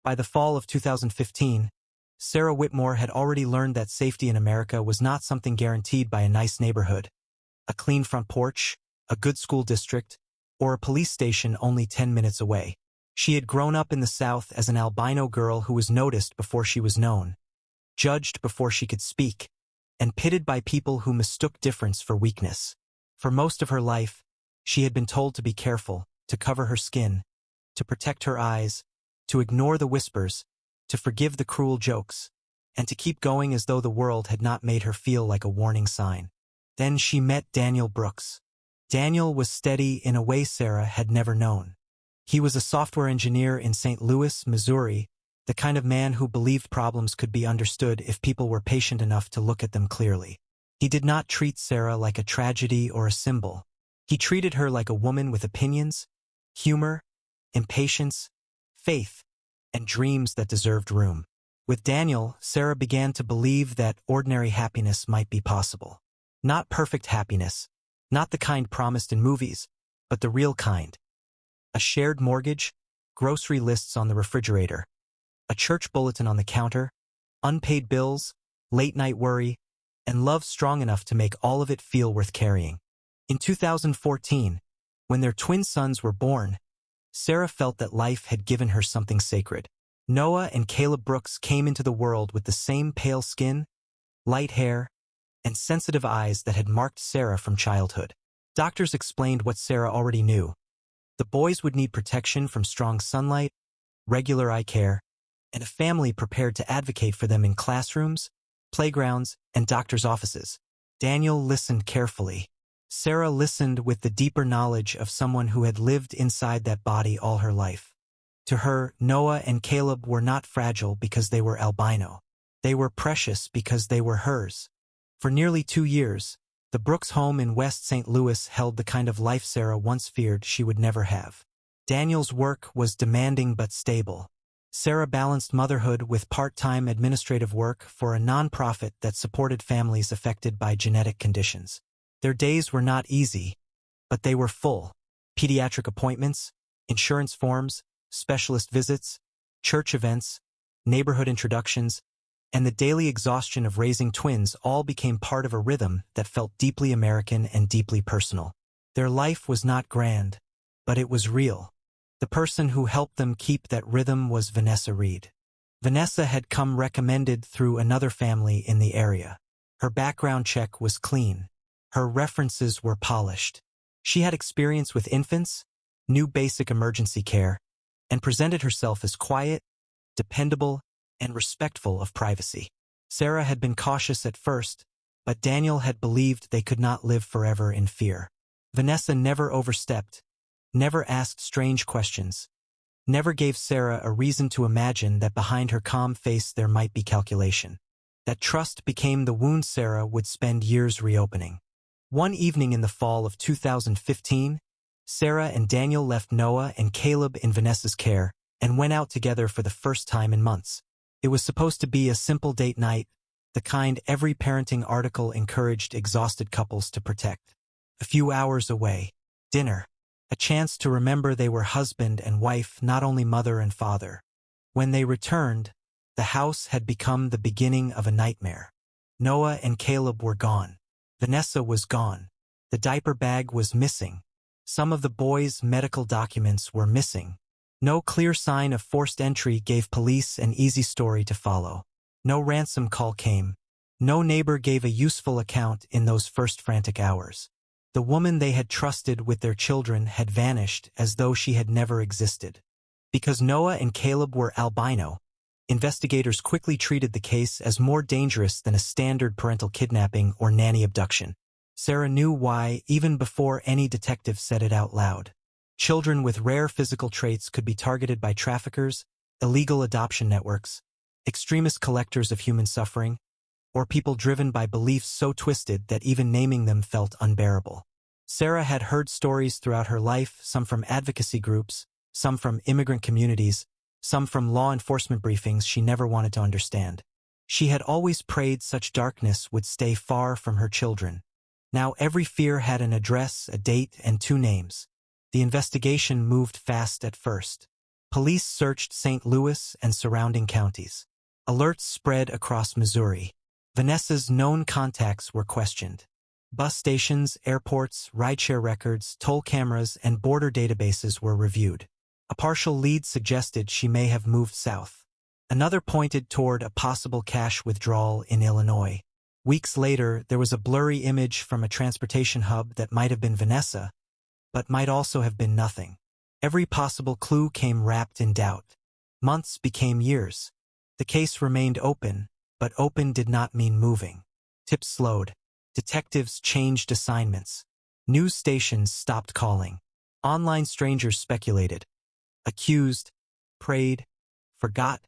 By the fall of 2015, Sarah Whitmore had already learned that safety in America was not something guaranteed by a nice neighborhood, a clean front porch, a good school district, or a police station only 10 minutes away. She had grown up in the South as an albino girl who was noticed before she was known, judged before she could speak, and pitted by people who mistook difference for weakness. For most of her life, she had been told to be careful, to cover her skin, to protect her eyes, to ignore the whispers, to forgive the cruel jokes, and to keep going as though the world had not made her feel like a warning sign. Then she met Daniel Brooks. Daniel was steady in a way Sarah had never known. He was a software engineer in St. Louis, Missouri, the kind of man who believed problems could be understood if people were patient enough to look at them clearly. He did not treat Sarah like a tragedy or a symbol. He treated her like a woman with opinions, humor, impatience, faith, and dreams that deserved room. With Daniel, Sarah began to believe that ordinary happiness might be possible. Not perfect happiness, not the kind promised in movies, but the real kind. A shared mortgage, grocery lists on the refrigerator, a church bulletin on the counter, unpaid bills, late-night worry, and love strong enough to make all of it feel worth carrying. In 2014, when their twin sons were born, Sarah felt that life had given her something sacred. Noah and Caleb Brooks came into the world with the same pale skin, light hair, and sensitive eyes that had marked Sarah from childhood. Doctors explained what Sarah already knew. The boys would need protection from strong sunlight, regular eye care, and a family prepared to advocate for them in classrooms, playgrounds, and doctors' offices. Daniel listened carefully. Sarah listened with the deeper knowledge of someone who had lived inside that body all her life. To her, Noah and Caleb were not fragile because they were albino. They were precious because they were hers. For nearly 2 years, the Brooks home in West St. Louis held the kind of life Sarah once feared she would never have. Daniel's work was demanding but stable. Sarah balanced motherhood with part-time administrative work for a nonprofit that supported families affected by genetic conditions. Their days were not easy, but they were full. Pediatric appointments, insurance forms, specialist visits, church events, neighborhood introductions, and the daily exhaustion of raising twins all became part of a rhythm that felt deeply American and deeply personal. Their life was not grand, but it was real. The person who helped them keep that rhythm was Vanessa Reed. Vanessa had come recommended through another family in the area. Her background check was clean. Her references were polished. She had experience with infants, knew basic emergency care, and presented herself as quiet, dependable, and respectful of privacy. Sarah had been cautious at first, but Daniel had believed they could not live forever in fear. Vanessa never overstepped, never asked strange questions, never gave Sarah a reason to imagine that behind her calm face there might be calculation. That trust became the wound Sarah would spend years reopening. One evening in the fall of 2015, Sarah and Daniel left Noah and Caleb in Vanessa's care and went out together for the first time in months. It was supposed to be a simple date night, the kind every parenting article encouraged exhausted couples to protect. A few hours away, dinner, a chance to remember they were husband and wife, not only mother and father. When they returned, the house had become the beginning of a nightmare. Noah and Caleb were gone. Vanessa was gone. The diaper bag was missing. Some of the boys' medical documents were missing. No clear sign of forced entry gave police an easy story to follow. No ransom call came. No neighbor gave a useful account in those first frantic hours. The woman they had trusted with their children had vanished as though she had never existed. Because Noah and Caleb were albino, investigators quickly treated the case as more dangerous than a standard parental kidnapping or nanny abduction. Sarah knew why even before any detective said it out loud. Children with rare physical traits could be targeted by traffickers, illegal adoption networks, extremist collectors of human suffering, or people driven by beliefs so twisted that even naming them felt unbearable. Sarah had heard stories throughout her life, some from advocacy groups, some from immigrant communities, some from law enforcement briefings she never wanted to understand. She had always prayed such darkness would stay far from her children. Now every fear had an address, a date, and 2 names. The investigation moved fast at first. Police searched St. Louis and surrounding counties. Alerts spread across Missouri. Vanessa's known contacts were questioned. Bus stations, airports, rideshare records, toll cameras, and border databases were reviewed. A partial lead suggested she may have moved south. Another pointed toward a possible cash withdrawal in Illinois. Weeks later, there was a blurry image from a transportation hub that might have been Vanessa, but might also have been nothing. Every possible clue came wrapped in doubt. Months became years. The case remained open, but open did not mean moving. Tips slowed. Detectives changed assignments. News stations stopped calling. Online strangers speculated, accused, prayed, forgot,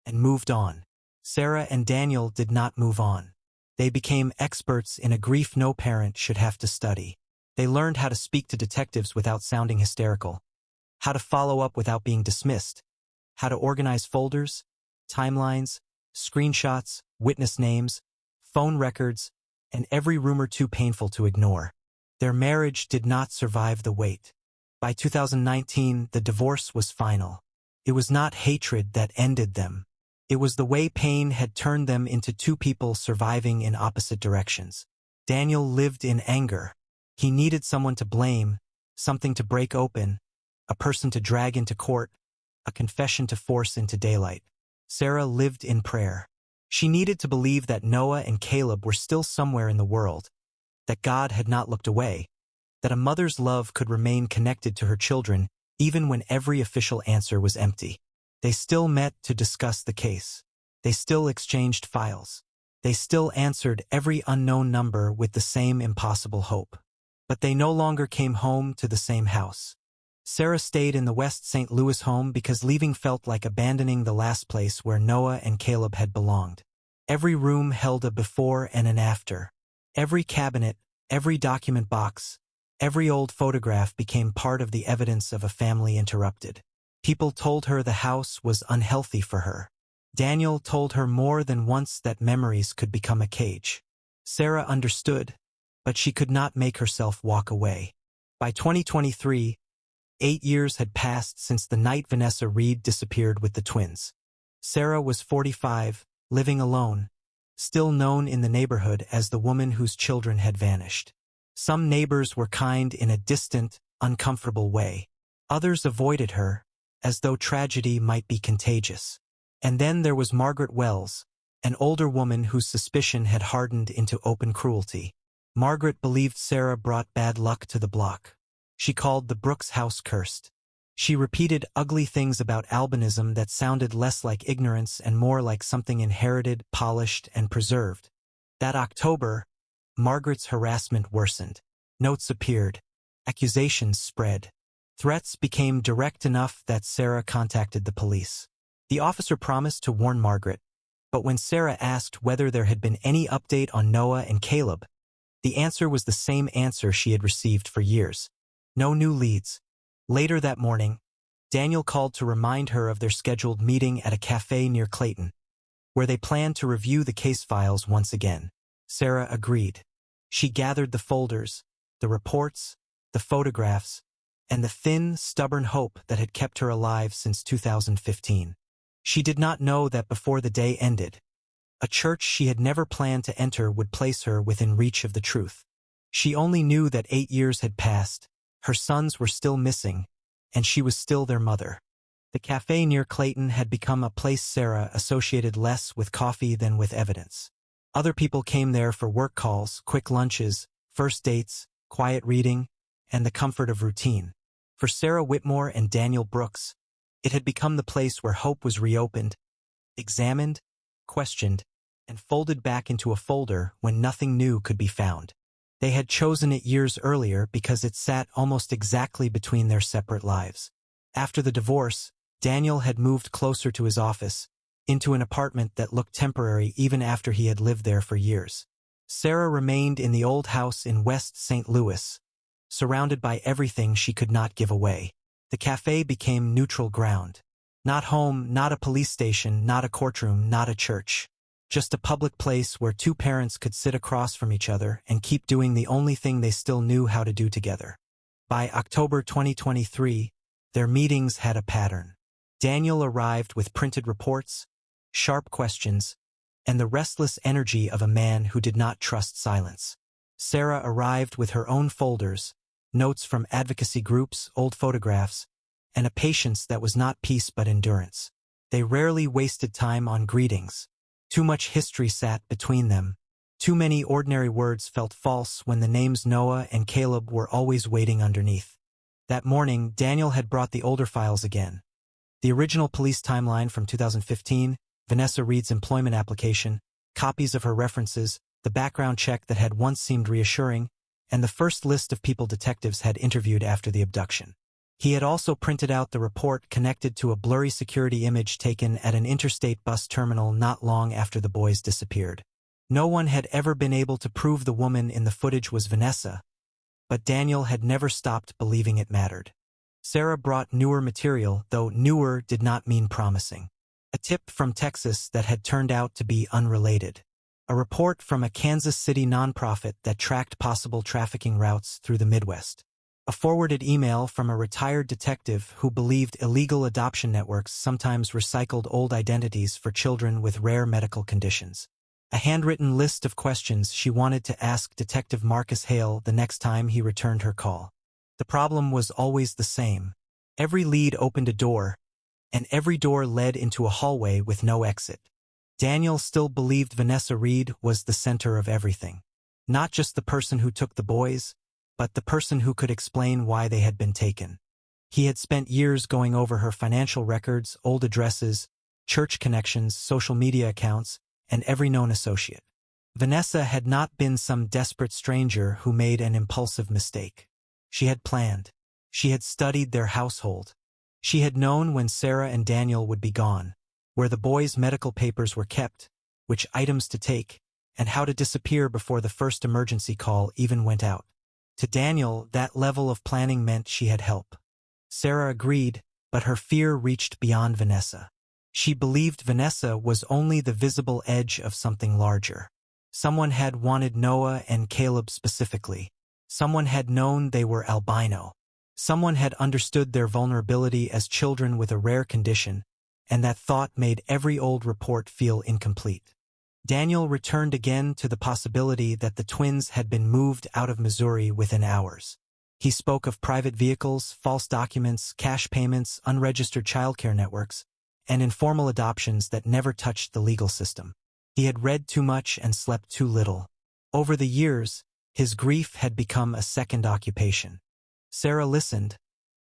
and moved on. Sarah and Daniel did not move on. They became experts in a grief no parent should have to study. They learned how to speak to detectives without sounding hysterical, how to follow up without being dismissed, how to organize folders, timelines, screenshots, witness names, phone records, and every rumor too painful to ignore. Their marriage did not survive the wait. By 2019, the divorce was final. It was not hatred that ended them. It was the way pain had turned them into two people surviving in opposite directions. Daniel lived in anger. He needed someone to blame, something to break open, a person to drag into court, a confession to force into daylight. Sarah lived in prayer. She needed to believe that Noah and Caleb were still somewhere in the world, that God had not looked away, that a mother's love could remain connected to her children even when every official answer was empty. They still met to discuss the case. They still exchanged files. They still answered every unknown number with the same impossible hope. But they no longer came home to the same house. Sarah stayed in the West St. Louis home because leaving felt like abandoning the last place where Noah and Caleb had belonged. Every room held a before and an after. Every cabinet, every document box, every old photograph became part of the evidence of a family interrupted. People told her the house was unhealthy for her. Daniel told her more than once that memories could become a cage. Sarah understood, but she could not make herself walk away. By 2023, 8 years had passed since the night Vanessa Reed disappeared with the twins. Sarah was 45, living alone, still known in the neighborhood as the woman whose children had vanished. Some neighbors were kind in a distant, uncomfortable way. Others avoided her, as though tragedy might be contagious. And then there was Margaret Wells, an older woman whose suspicion had hardened into open cruelty. Margaret believed Sarah brought bad luck to the block. She called the Brooks house cursed. She repeated ugly things about albinism that sounded less like ignorance and more like something inherited, polished, and preserved. That October, Margaret's harassment worsened. Notes appeared. Accusations spread. Threats became direct enough that Sarah contacted the police. The officer promised to warn Margaret, but when Sarah asked whether there had been any update on Noah and Caleb, the answer was the same answer she had received for years. No new leads. Later that morning, Daniel called to remind her of their scheduled meeting at a cafe near Clayton, where they planned to review the case files once again. Sarah agreed. She gathered the folders, the reports, the photographs, and the thin, stubborn hope that had kept her alive since 2015. She did not know that before the day ended, a church she had never planned to enter would place her within reach of the truth. She only knew that 8 years had passed, her sons were still missing, and she was still their mother. The cafe near Clayton had become a place Sarah associated less with coffee than with evidence. Other people came there for work calls, quick lunches, first dates, quiet reading, and the comfort of routine. For Sarah Whitmore and Daniel Brooks, it had become the place where hope was reopened, examined, questioned, and folded back into a folder when nothing new could be found. They had chosen it years earlier because it sat almost exactly between their separate lives. After the divorce, Daniel had moved closer to his office, into an apartment that looked temporary even after he had lived there for years. Sarah remained in the old house in West St. Louis, surrounded by everything she could not give away. The cafe became neutral ground. Not home, not a police station, not a courtroom, not a church. Just a public place where two parents could sit across from each other and keep doing the only thing they still knew how to do together. By October 2023, their meetings had a pattern. Daniel arrived with printed reports, sharp questions, and the restless energy of a man who did not trust silence. Sarah arrived with her own folders, notes from advocacy groups, old photographs, and a patience that was not peace but endurance. They rarely wasted time on greetings. Too much history sat between them. Too many ordinary words felt false when the names Noah and Caleb were always waiting underneath. That morning, Daniel had brought the older files again. The original police timeline from 2015, Vanessa Reed's employment application, copies of her references, the background check that had once seemed reassuring, and the first list of people detectives had interviewed after the abduction. He had also printed out the report connected to a blurry security image taken at an interstate bus terminal not long after the boys disappeared. No one had ever been able to prove the woman in the footage was Vanessa, but Daniel had never stopped believing it mattered. Sarah brought newer material, though newer did not mean promising. A tip from Texas that had turned out to be unrelated. A report from a Kansas City nonprofit that tracked possible trafficking routes through the Midwest. A forwarded email from a retired detective who believed illegal adoption networks sometimes recycled old identities for children with rare medical conditions. A handwritten list of questions she wanted to ask Detective Marcus Hale the next time he returned her call. The problem was always the same. Every lead opened a door, and every door led into a hallway with no exit. Daniel still believed Vanessa Reed was the center of everything. Not just the person who took the boys, but the person who could explain why they had been taken. He had spent years going over her financial records, old addresses, church connections, social media accounts, and every known associate. Vanessa had not been some desperate stranger who made an impulsive mistake. She had planned. She had studied their household. She had known when Sarah and Daniel would be gone, where the boys' medical papers were kept, which items to take, and how to disappear before the first emergency call even went out. To Daniel, that level of planning meant she had help. Sarah agreed, but her fear reached beyond Vanessa. She believed Vanessa was only the visible edge of something larger. Someone had wanted Noah and Caleb specifically. Someone had known they were albino. Someone had understood their vulnerability as children with a rare condition, and that thought made every old report feel incomplete. Daniel returned again to the possibility that the twins had been moved out of Missouri within hours. He spoke of private vehicles, false documents, cash payments, unregistered childcare networks, and informal adoptions that never touched the legal system. He had read too much and slept too little. Over the years, his grief had become a second occupation. Sarah listened,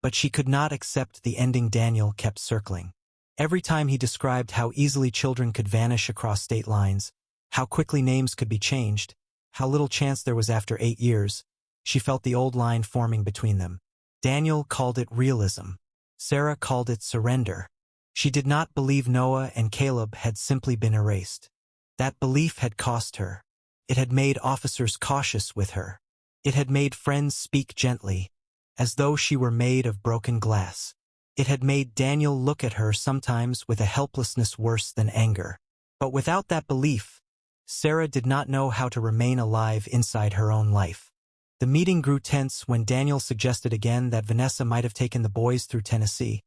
but she could not accept the ending Daniel kept circling. Every time he described how easily children could vanish across state lines, how quickly names could be changed, how little chance there was after 8 years, she felt the old line forming between them. Daniel called it realism. Sarah called it surrender. She did not believe Noah and Caleb had simply been erased. That belief had cost her. It had made officers cautious with her. It had made friends speak gently, as though she were made of broken glass. It had made Daniel look at her sometimes with a helplessness worse than anger. But without that belief, Sarah did not know how to remain alive inside her own life. The meeting grew tense when Daniel suggested again that Vanessa might have taken the boys through Tennessee,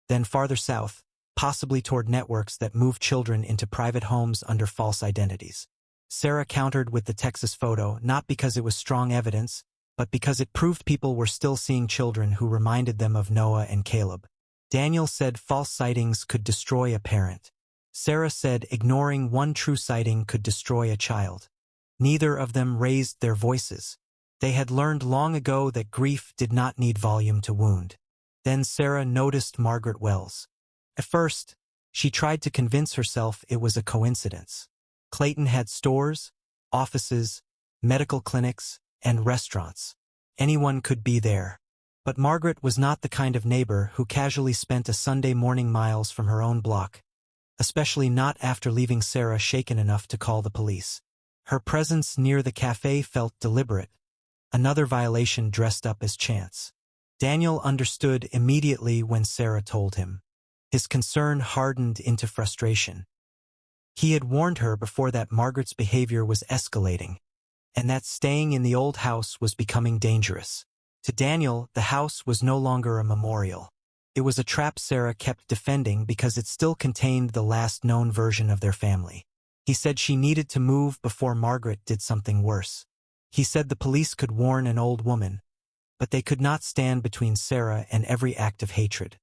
then farther south, possibly toward networks that moved children into private homes under false identities. Sarah countered with the Texas photo, not because it was strong evidence, but because it proved people were still seeing children who reminded them of Noah and Caleb. Daniel said false sightings could destroy a parent. Sarah said ignoring one true sighting could destroy a child. Neither of them raised their voices. They had learned long ago that grief did not need volume to wound. Then Sarah noticed Margaret Wells. At first, she tried to convince herself it was a coincidence. Clayton had stores, offices, medical clinics, and restaurants. Anyone could be there. But Margaret was not the kind of neighbor who casually spent a Sunday morning miles from her own block, especially not after leaving Sarah shaken enough to call the police. Her presence near the cafe felt deliberate, another violation dressed up as chance. Daniel understood immediately when Sarah told him. His concern hardened into frustration. He had warned her before that Margaret's behavior was escalating, and that staying in the old house was becoming dangerous. To Daniel, the house was no longer a memorial. It was a trap Sarah kept defending because it still contained the last known version of their family. He said she needed to move before Margaret did something worse. He said the police could warn an old woman, but they could not stand between Sarah and every act of hatred.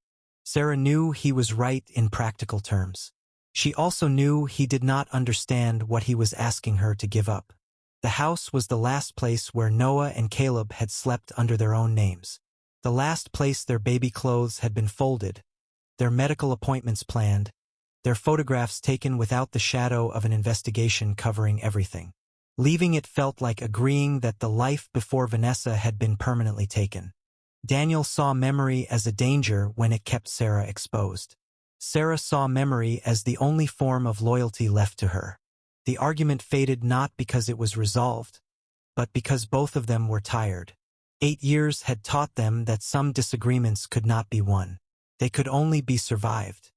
Sarah knew he was right in practical terms. She also knew he did not understand what he was asking her to give up. The house was the last place where Noah and Caleb had slept under their own names. The last place their baby clothes had been folded, their medical appointments planned, their photographs taken without the shadow of an investigation covering everything. Leaving it felt like agreeing that the life before Vanessa had been permanently taken. Daniel saw memory as a danger when it kept Sarah exposed. Sarah saw memory as the only form of loyalty left to her. The argument faded not because it was resolved, but because both of them were tired. 8 years had taught them that some disagreements could not be won. They could only be survived.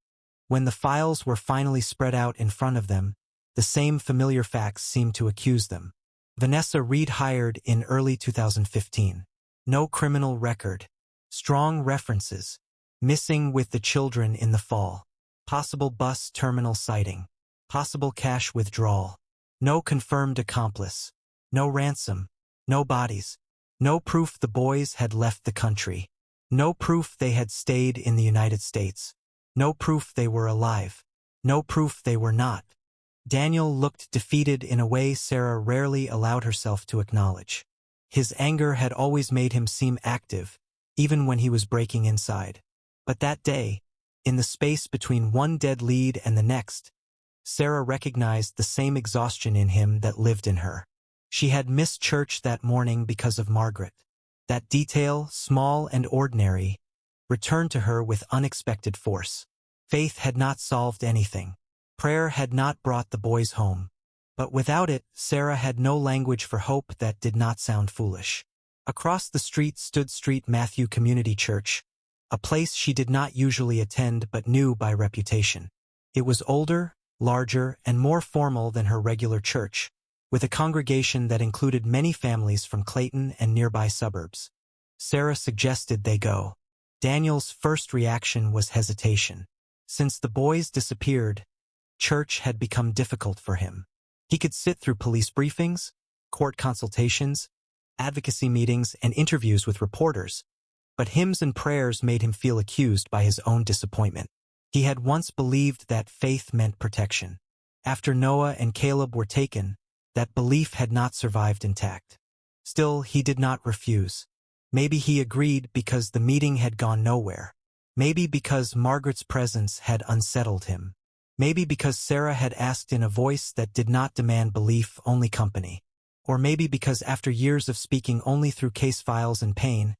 When the files were finally spread out in front of them, the same familiar facts seemed to accuse them. Vanessa rehired in early 2015. No criminal record. Strong references. Missing with the children in the fall. Possible bus terminal sighting. Possible cash withdrawal. No confirmed accomplice. No ransom. No bodies. No proof the boys had left the country. No proof they had stayed in the United States. No proof they were alive. No proof they were not. Daniel looked defeated in a way Sarah rarely allowed herself to acknowledge. His anger had always made him seem active, even when he was breaking inside. But that day, in the space between one dead lead and the next, Sarah recognized the same exhaustion in him that lived in her. She had missed church that morning because of Margaret. That detail, small and ordinary, returned to her with unexpected force. Faith had not solved anything. Prayer had not brought the boys home. But without it, Sarah had no language for hope that did not sound foolish. Across the street stood St. Matthew Community Church, a place she did not usually attend but knew by reputation. It was older, larger, and more formal than her regular church, with a congregation that included many families from Clayton and nearby suburbs. Sarah suggested they go. Daniel's first reaction was hesitation. Since the boys disappeared, church had become difficult for him. He could sit through police briefings, court consultations, advocacy meetings, and interviews with reporters, but hymns and prayers made him feel accused by his own disappointment. He had once believed that faith meant protection. After Noah and Caleb were taken, that belief had not survived intact. Still, he did not refuse. Maybe he agreed because the meeting had gone nowhere. Maybe because Margaret's presence had unsettled him. Maybe because Sarah had asked in a voice that did not demand belief, only company. Or maybe because after years of speaking only through case files and pain,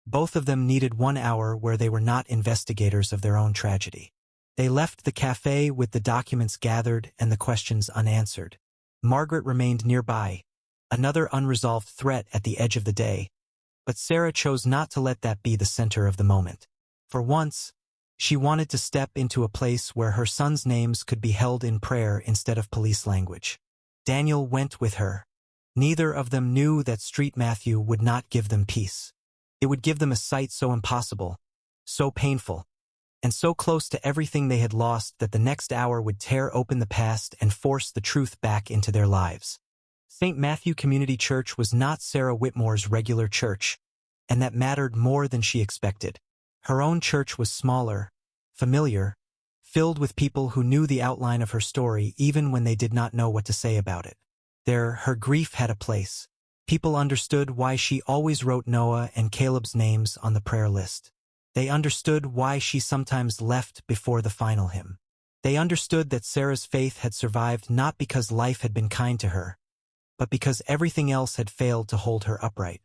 both of them needed 1 hour where they were not investigators of their own tragedy. They left the cafe with the documents gathered and the questions unanswered. Margaret remained nearby, another unresolved threat at the edge of the day, but Sarah chose not to let that be the center of the moment. For once, she wanted to step into a place where her sons' names could be held in prayer instead of police language. Daniel went with her. Neither of them knew that St. Matthew would not give them peace. It would give them a sight so impossible, so painful, and so close to everything they had lost that the next hour would tear open the past and force the truth back into their lives. St. Matthew Community Church was not Sarah Whitmore's regular church, and that mattered more than she expected. Her own church was smaller, familiar, filled with people who knew the outline of her story even when they did not know what to say about it. There, her grief had a place. People understood why she always wrote Noah and Caleb's names on the prayer list. They understood why she sometimes left before the final hymn. They understood that Sarah's faith had survived not because life had been kind to her, but because everything else had failed to hold her upright.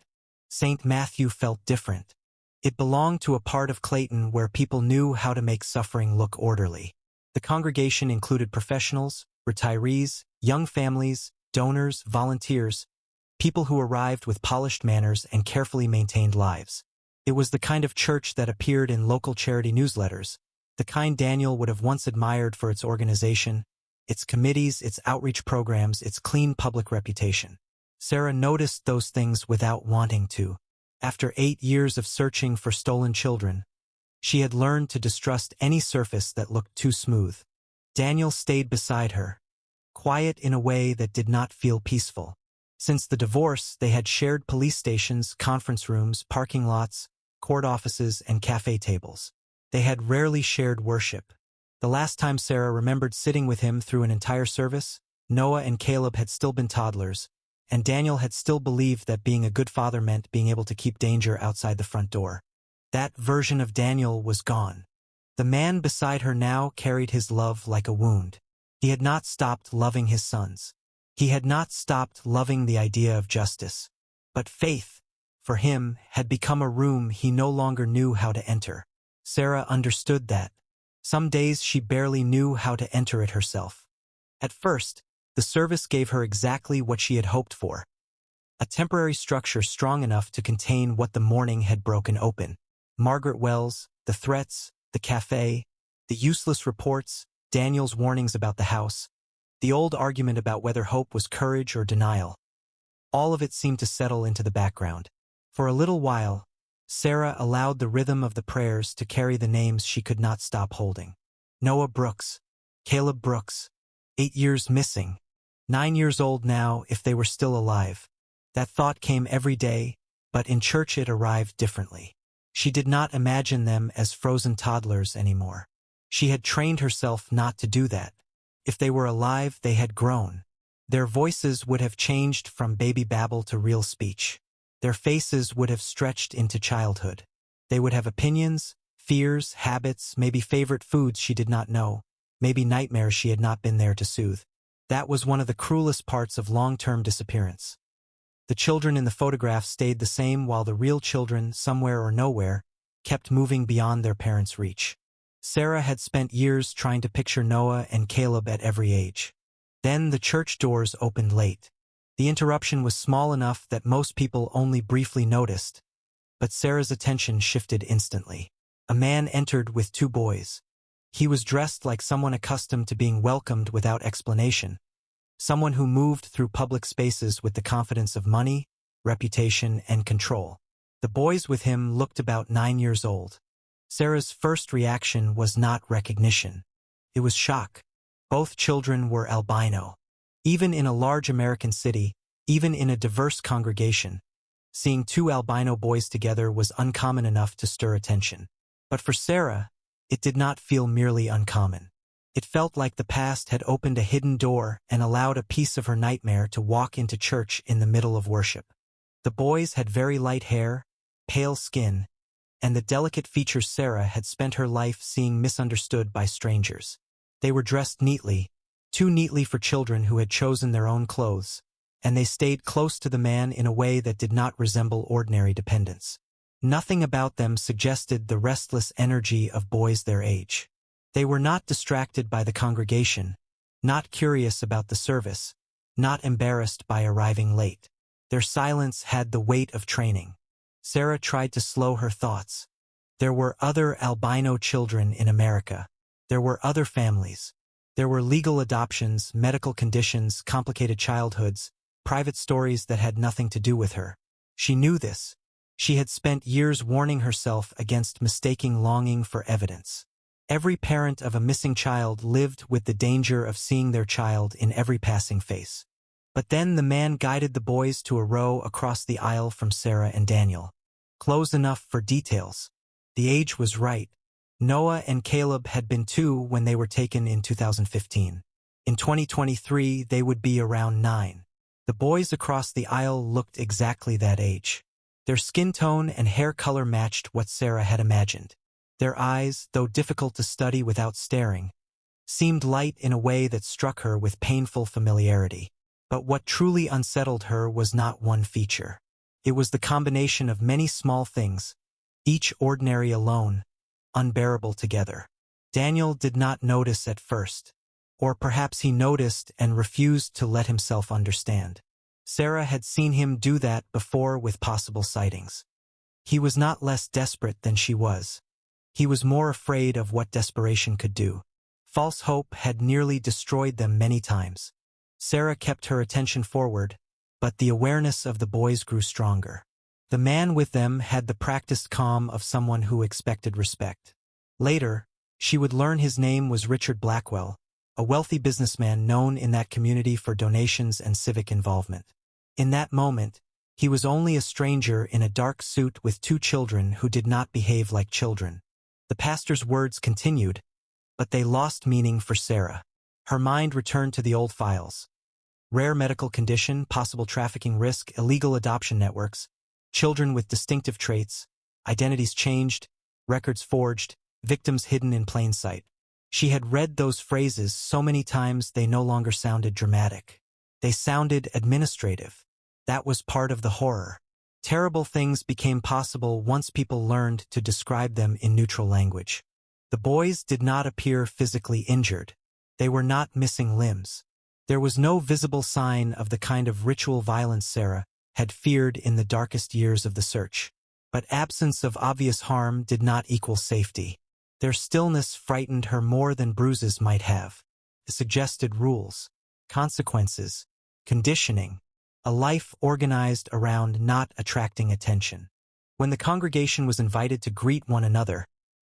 St. Matthew felt different. It belonged to a part of Clayton where people knew how to make suffering look orderly. The congregation included professionals, retirees, young families, donors, volunteers, people who arrived with polished manners and carefully maintained lives. It was the kind of church that appeared in local charity newsletters, the kind Daniel would have once admired for its organization, its committees, its outreach programs, its clean public reputation. Sarah noticed those things without wanting to. After 8 years of searching for stolen children, She had learned to distrust any surface that looked too smooth. Daniel stayed beside her, quiet in a way that did not feel peaceful. Since the divorce, they had shared police stations, conference rooms, parking lots, court offices, and cafe tables. They had rarely shared worship. The last time Sarah remembered sitting with him through an entire service, Noah and Caleb had still been toddlers, and Daniel had still believed that being a good father meant being able to keep danger outside the front door. That version of Daniel was gone. The man beside her now carried his love like a wound. He had not stopped loving his sons. He had not stopped loving the idea of justice. But faith, for him, had become a room he no longer knew how to enter. Sarah understood that. Some days she barely knew how to enter it herself. At first, the service gave her exactly what she had hoped for. A temporary structure strong enough to contain what the morning had broken open. Margaret Wells, the threats, the cafe, the useless reports, Daniel's warnings about the house, the old argument about whether hope was courage or denial. All of it seemed to settle into the background. For a little while, Sarah allowed the rhythm of the prayers to carry the names she could not stop holding. Noah Brooks, Caleb Brooks, 8 years missing, 9 years old now if they were still alive. That thought came every day, but in church it arrived differently. She did not imagine them as frozen toddlers anymore. She had trained herself not to do that. If they were alive, they had grown. Their voices would have changed from baby babble to real speech. Their faces would have stretched into childhood. They would have opinions, fears, habits, maybe favorite foods she did not know, maybe nightmares she had not been there to soothe. That was one of the cruelest parts of long-term disappearance. The children in the photograph stayed the same while the real children, somewhere or nowhere, kept moving beyond their parents' reach. Sarah had spent years trying to picture Noah and Caleb at every age. Then the church doors opened late. The interruption was small enough that most people only briefly noticed, but Sarah's attention shifted instantly. A man entered with 2 boys. He was dressed like someone accustomed to being welcomed without explanation. Someone who moved through public spaces with the confidence of money, reputation, and control. The boys with him looked about 9 years old. Sarah's first reaction was not recognition. It was shock. Both children were albino. Even in a large American city, even in a diverse congregation, seeing 2 albino boys together was uncommon enough to stir attention. But for Sarah, it did not feel merely uncommon. It felt like the past had opened a hidden door and allowed a piece of her nightmare to walk into church in the middle of worship. The boys had very light hair, pale skin, and the delicate features Sarah had spent her life seeing misunderstood by strangers. They were dressed neatly, too neatly for children who had chosen their own clothes, and they stayed close to the man in a way that did not resemble ordinary dependence. Nothing about them suggested the restless energy of boys their age. They were not distracted by the congregation, not curious about the service, not embarrassed by arriving late. Their silence had the weight of training. Sarah tried to slow her thoughts. There were other albino children in America. There were other families. There were legal adoptions, medical conditions, complicated childhoods, private stories that had nothing to do with her. She knew this. She had spent years warning herself against mistaking longing for evidence. Every parent of a missing child lived with the danger of seeing their child in every passing face. But then the man guided the boys to a row across the aisle from Sarah and Daniel. Close enough for details. The age was right. Noah and Caleb had been 2 when they were taken in 2015. In 2023, they would be around 9. The boys across the aisle looked exactly that age. Their skin tone and hair color matched what Sarah had imagined. Their eyes, though difficult to study without staring, seemed light in a way that struck her with painful familiarity. But what truly unsettled her was not one feature. It was the combination of many small things, each ordinary alone, unbearable together. Daniel did not notice at first, or perhaps he noticed and refused to let himself understand. Sarah had seen him do that before with possible sightings. He was not less desperate than she was. He was more afraid of what desperation could do. False hope had nearly destroyed them many times. Sarah kept her attention forward, but the awareness of the boys grew stronger. The man with them had the practiced calm of someone who expected respect. Later, she would learn his name was Richard Blackwell, a wealthy businessman known in that community for donations and civic involvement. In that moment, he was only a stranger in a dark suit with two children who did not behave like children. The pastor's words continued, but they lost meaning for Sarah. Her mind returned to the old files. Rare medical condition, possible trafficking risk, illegal adoption networks, children with distinctive traits, identities changed, records forged, victims hidden in plain sight. She had read those phrases so many times they no longer sounded dramatic. They sounded administrative. That was part of the horror. Terrible things became possible once people learned to describe them in neutral language. The boys did not appear physically injured. They were not missing limbs. There was no visible sign of the kind of ritual violence Sarah had feared in the darkest years of the search. But absence of obvious harm did not equal safety. Their stillness frightened her more than bruises might have. It suggested rules, consequences, conditioning, a life organized around not attracting attention. When the congregation was invited to greet one another,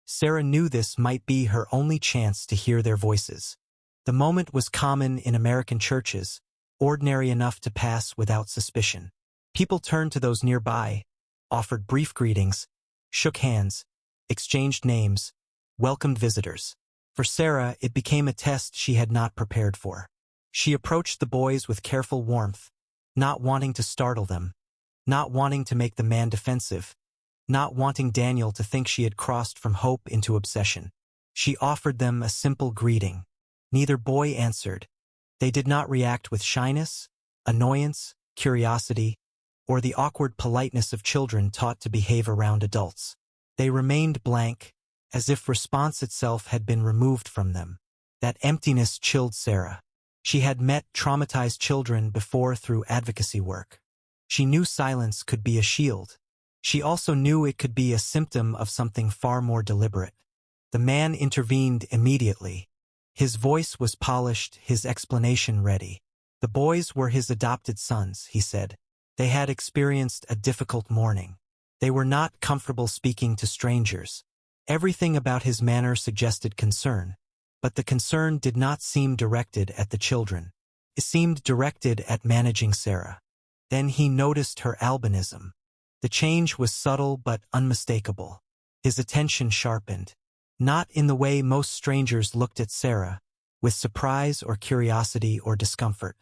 Sarah knew this might be her only chance to hear their voices. The moment was common in American churches, ordinary enough to pass without suspicion. People turned to those nearby, offered brief greetings, shook hands, exchanged names, welcomed visitors. For Sarah, it became a test she had not prepared for. She approached the boys with careful warmth, not wanting to startle them, not wanting to make the man defensive, not wanting Daniel to think she had crossed from hope into obsession. She offered them a simple greeting. Neither boy answered. They did not react with shyness, annoyance, curiosity, or the awkward politeness of children taught to behave around adults. They remained blank, as if response itself had been removed from them. That emptiness chilled Sarah. She had met traumatized children before through advocacy work. She knew silence could be a shield. She also knew it could be a symptom of something far more deliberate. The man intervened immediately. His voice was polished, his explanation ready. The boys were his adopted sons, he said. They had experienced a difficult morning. They were not comfortable speaking to strangers. Everything about his manner suggested concern, but the concern did not seem directed at the children. It seemed directed at managing Sarah. Then he noticed her albinism. The change was subtle but unmistakable. His attention sharpened. Not in the way most strangers looked at Sarah, with surprise or curiosity or discomfort.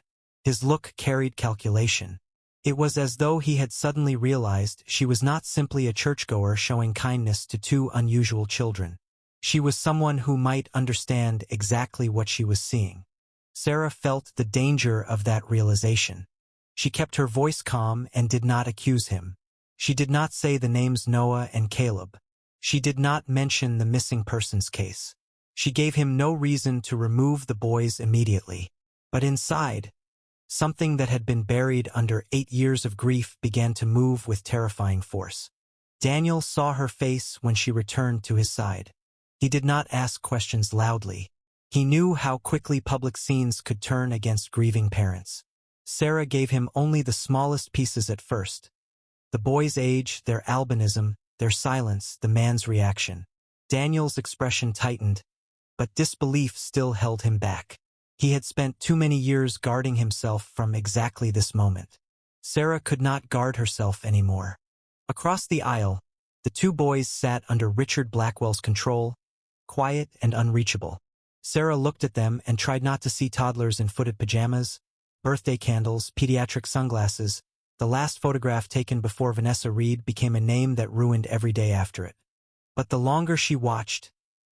His look carried calculation. It was as though he had suddenly realized she was not simply a churchgoer showing kindness to two unusual children. She was someone who might understand exactly what she was seeing. Sarah felt the danger of that realization. She kept her voice calm and did not accuse him. She did not say the names Noah and Caleb. She did not mention the missing persons case. She gave him no reason to remove the boys immediately. But inside, something that had been buried under 8 years of grief began to move with terrifying force. Daniel saw her face when she returned to his side. He did not ask questions loudly. He knew how quickly public scenes could turn against grieving parents. Sarah gave him only the smallest pieces at first. The boy's age, their albinism, their silence, the man's reaction. Daniel's expression tightened, but disbelief still held him back. He had spent too many years guarding himself from exactly this moment. Sarah could not guard herself anymore. Across the aisle, the two boys sat under Richard Blackwell's control, quiet and unreachable. Sarah looked at them and tried not to see toddlers in footed pajamas, birthday candles, pediatric sunglasses. The last photograph taken before Vanessa Reed became a name that ruined every day after it. But the longer she watched,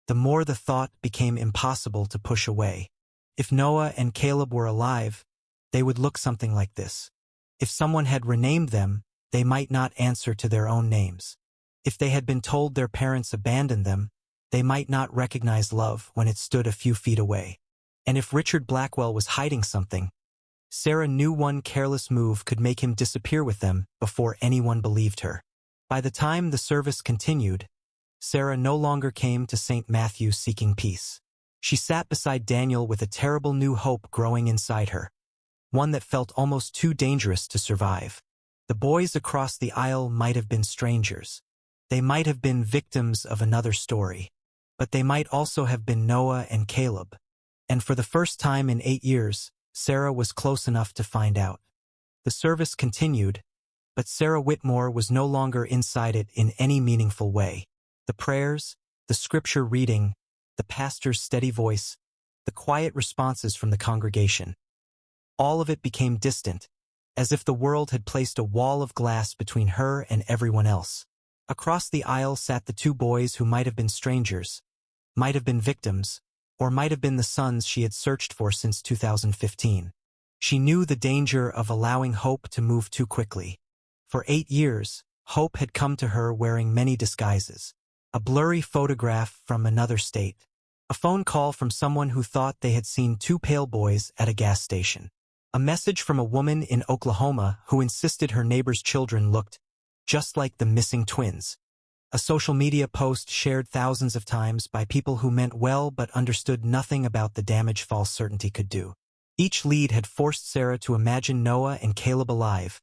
the more the thought became impossible to push away. If Noah and Caleb were alive, they would look something like this. If someone had renamed them, they might not answer to their own names. If they had been told their parents abandoned them, they might not recognize love when it stood a few feet away. And if Richard Blackwell was hiding something, Sarah knew one careless move could make him disappear with them before anyone believed her. By the time the service continued, Sarah no longer came to St. Matthew seeking peace. She sat beside Daniel with a terrible new hope growing inside her, one that felt almost too dangerous to survive. The boys across the aisle might have been strangers. They might have been victims of another story. But they might also have been Noah and Caleb. And for the first time in 8 years, Sarah was close enough to find out. The service continued, but Sarah Whitmore was no longer inside it in any meaningful way. The prayers, the scripture reading, the pastor's steady voice, the quiet responses from the congregation. All of it became distant, as if the world had placed a wall of glass between her and everyone else. Across the aisle sat the two boys who might have been strangers, might have been victims, or might have been the sons she had searched for since 2015. She knew the danger of allowing hope to move too quickly. For 8 years, hope had come to her wearing many disguises. A blurry photograph from another state. A phone call from someone who thought they had seen two pale boys at a gas station. A message from a woman in Oklahoma who insisted her neighbor's children looked just like the missing twins. A social media post shared thousands of times by people who meant well but understood nothing about the damage false certainty could do. Each lead had forced Sarah to imagine Noah and Caleb alive,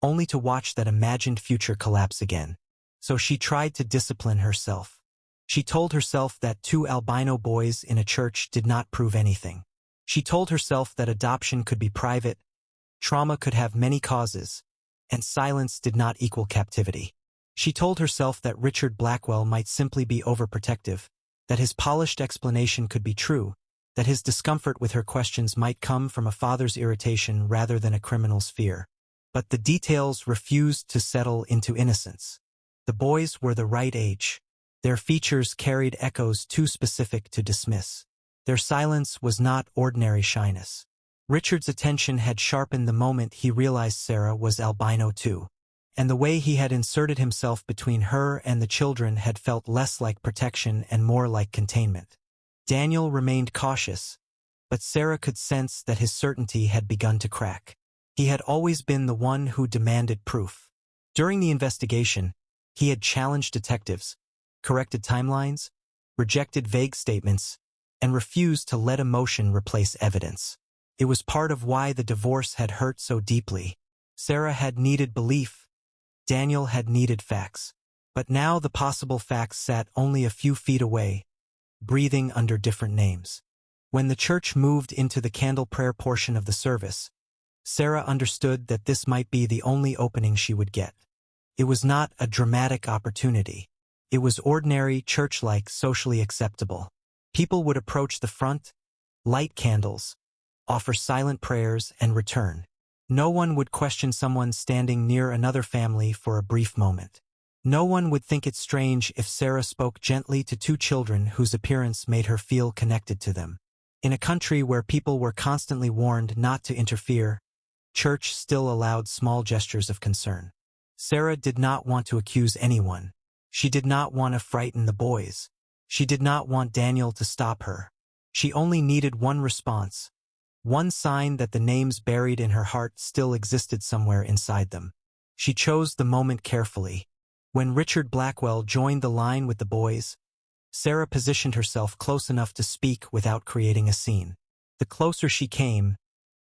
only to watch that imagined future collapse again. So she tried to discipline herself. She told herself that 2 albino boys in a church did not prove anything. She told herself that adoption could be private, trauma could have many causes, and silence did not equal captivity. She told herself that Richard Blackwell might simply be overprotective, that his polished explanation could be true, that his discomfort with her questions might come from a father's irritation rather than a criminal's fear. But the details refused to settle into innocence. The boys were the right age. Their features carried echoes too specific to dismiss. Their silence was not ordinary shyness. Richard's attention had sharpened the moment he realized Sarah was albino too, and the way he had inserted himself between her and the children had felt less like protection and more like containment. Daniel remained cautious, but Sarah could sense that his certainty had begun to crack. He had always been the one who demanded proof. During the investigation, he had challenged detectives, corrected timelines, rejected vague statements, and refused to let emotion replace evidence. It was part of why the divorce had hurt so deeply. Sarah had needed belief. Daniel had needed facts. But now the possible facts sat only a few feet away, breathing under different names. When the church moved into the candle prayer portion of the service, Sarah understood that this might be the only opening she would get. It was not a dramatic opportunity. It was ordinary, church-like, socially acceptable. People would approach the front, light candles, offer silent prayers, and return. No one would question someone standing near another family for a brief moment. No one would think it strange if Sarah spoke gently to 2 children whose appearance made her feel connected to them. In a country where people were constantly warned not to interfere, church still allowed small gestures of concern. Sarah did not want to accuse anyone. She did not want to frighten the boys. She did not want Daniel to stop her. She only needed one response, one sign that the names buried in her heart still existed somewhere inside them. She chose the moment carefully. When Richard Blackwell joined the line with the boys, Sarah positioned herself close enough to speak without creating a scene. The closer she came,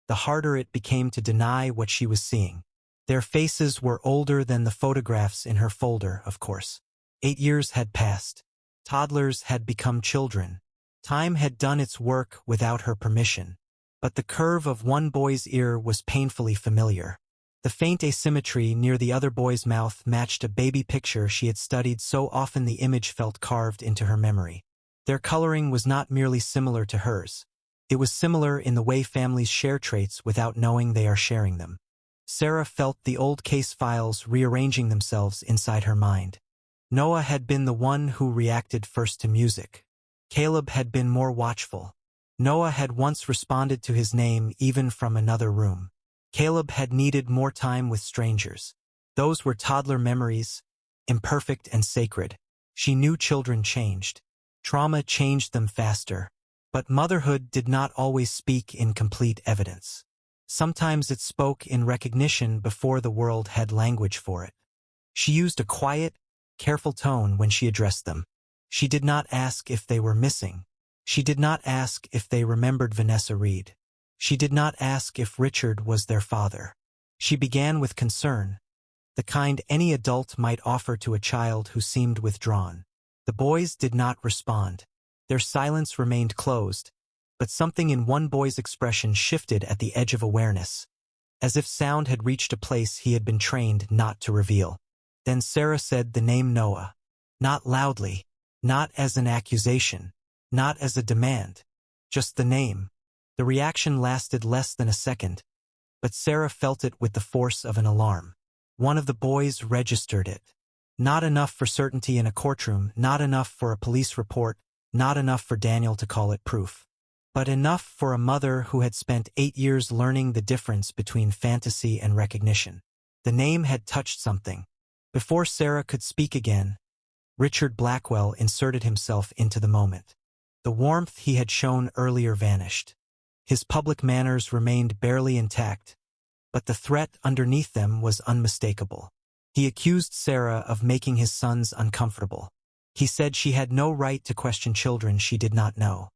the harder it became to deny what she was seeing. Their faces were older than the photographs in her folder, of course. 8 years had passed. Toddlers had become children. Time had done its work without her permission. But the curve of one boy's ear was painfully familiar. The faint asymmetry near the other boy's mouth matched a baby picture she had studied so often the image felt carved into her memory. Their coloring was not merely similar to hers. It was similar in the way families share traits without knowing they are sharing them. Sarah felt the old case files rearranging themselves inside her mind. Noah had been the one who reacted first to music. Caleb had been more watchful. Noah had once responded to his name even from another room. Caleb had needed more time with strangers. Those were toddler memories, imperfect and sacred. She knew children changed. Trauma changed them faster. But motherhood did not always speak in complete evidence. Sometimes it spoke in recognition before the world had language for it. She used a quiet, careful tone when she addressed them. She did not ask if they were missing. She did not ask if they remembered Vanessa Reed. She did not ask if Richard was their father. She began with concern, the kind any adult might offer to a child who seemed withdrawn. The boys did not respond. Their silence remained closed, but something in one boy's expression shifted at the edge of awareness, as if sound had reached a place he had been trained not to reveal. Then Sarah said the name Noah. Not loudly, not as an accusation, not as a demand, just the name. The reaction lasted less than a second, but Sarah felt it with the force of an alarm. One of the boys registered it. Not enough for certainty in a courtroom, not enough for a police report, not enough for Daniel to call it proof, but enough for a mother who had spent 8 years learning the difference between fantasy and recognition. The name had touched something. Before Sarah could speak again, Richard Blackwell inserted himself into the moment. The warmth he had shown earlier vanished. His public manners remained barely intact, but the threat underneath them was unmistakable. He accused Sarah of making his sons uncomfortable. He said she had no right to question children she did not know.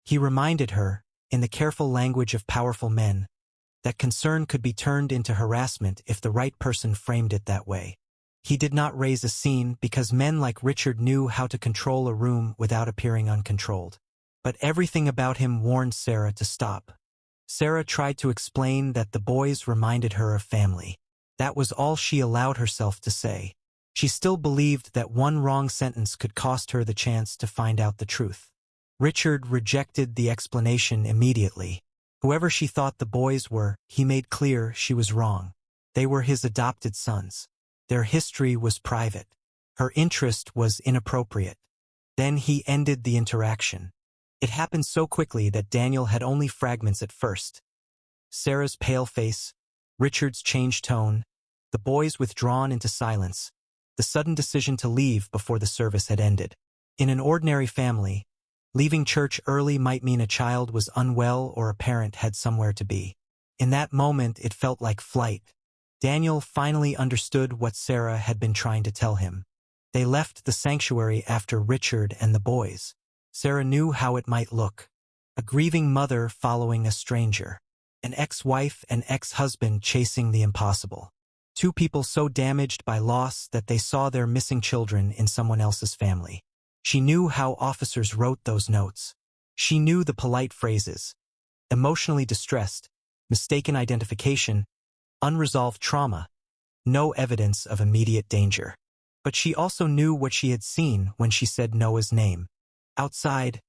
He reminded her, in the careful language of powerful men, that concern could be turned into harassment if the right person framed it that way. He did not raise a scene because men like Richard knew how to control a room without appearing uncontrolled. But everything about him warned Sarah to stop. Sarah tried to explain that the boys reminded her of family. That was all she allowed herself to say. She still believed that one wrong sentence could cost her the chance to find out the truth. Richard rejected the explanation immediately. Whoever she thought the boys were, he made clear she was wrong. They were his adopted sons. Their history was private. Her interest was inappropriate. Then he ended the interaction. It happened so quickly that Daniel had only fragments at first. Sarah's pale face, Richard's changed tone, the boys withdrawn into silence, the sudden decision to leave before the service had ended. In an ordinary family, leaving church early might mean a child was unwell or a parent had somewhere to be. In that moment, it felt like flight. Daniel finally understood what Sarah had been trying to tell him. They left the sanctuary after Richard and the boys. Sarah knew how it might look. A grieving mother following a stranger. An ex-wife and ex-husband chasing the impossible. Two people so damaged by loss that they saw their missing children in someone else's family. She knew how officers wrote those notes. She knew the polite phrases. Emotionally distressed, mistaken identification, unresolved trauma, no evidence of immediate danger. But she also knew what she had seen when she said Noah's name. Outside,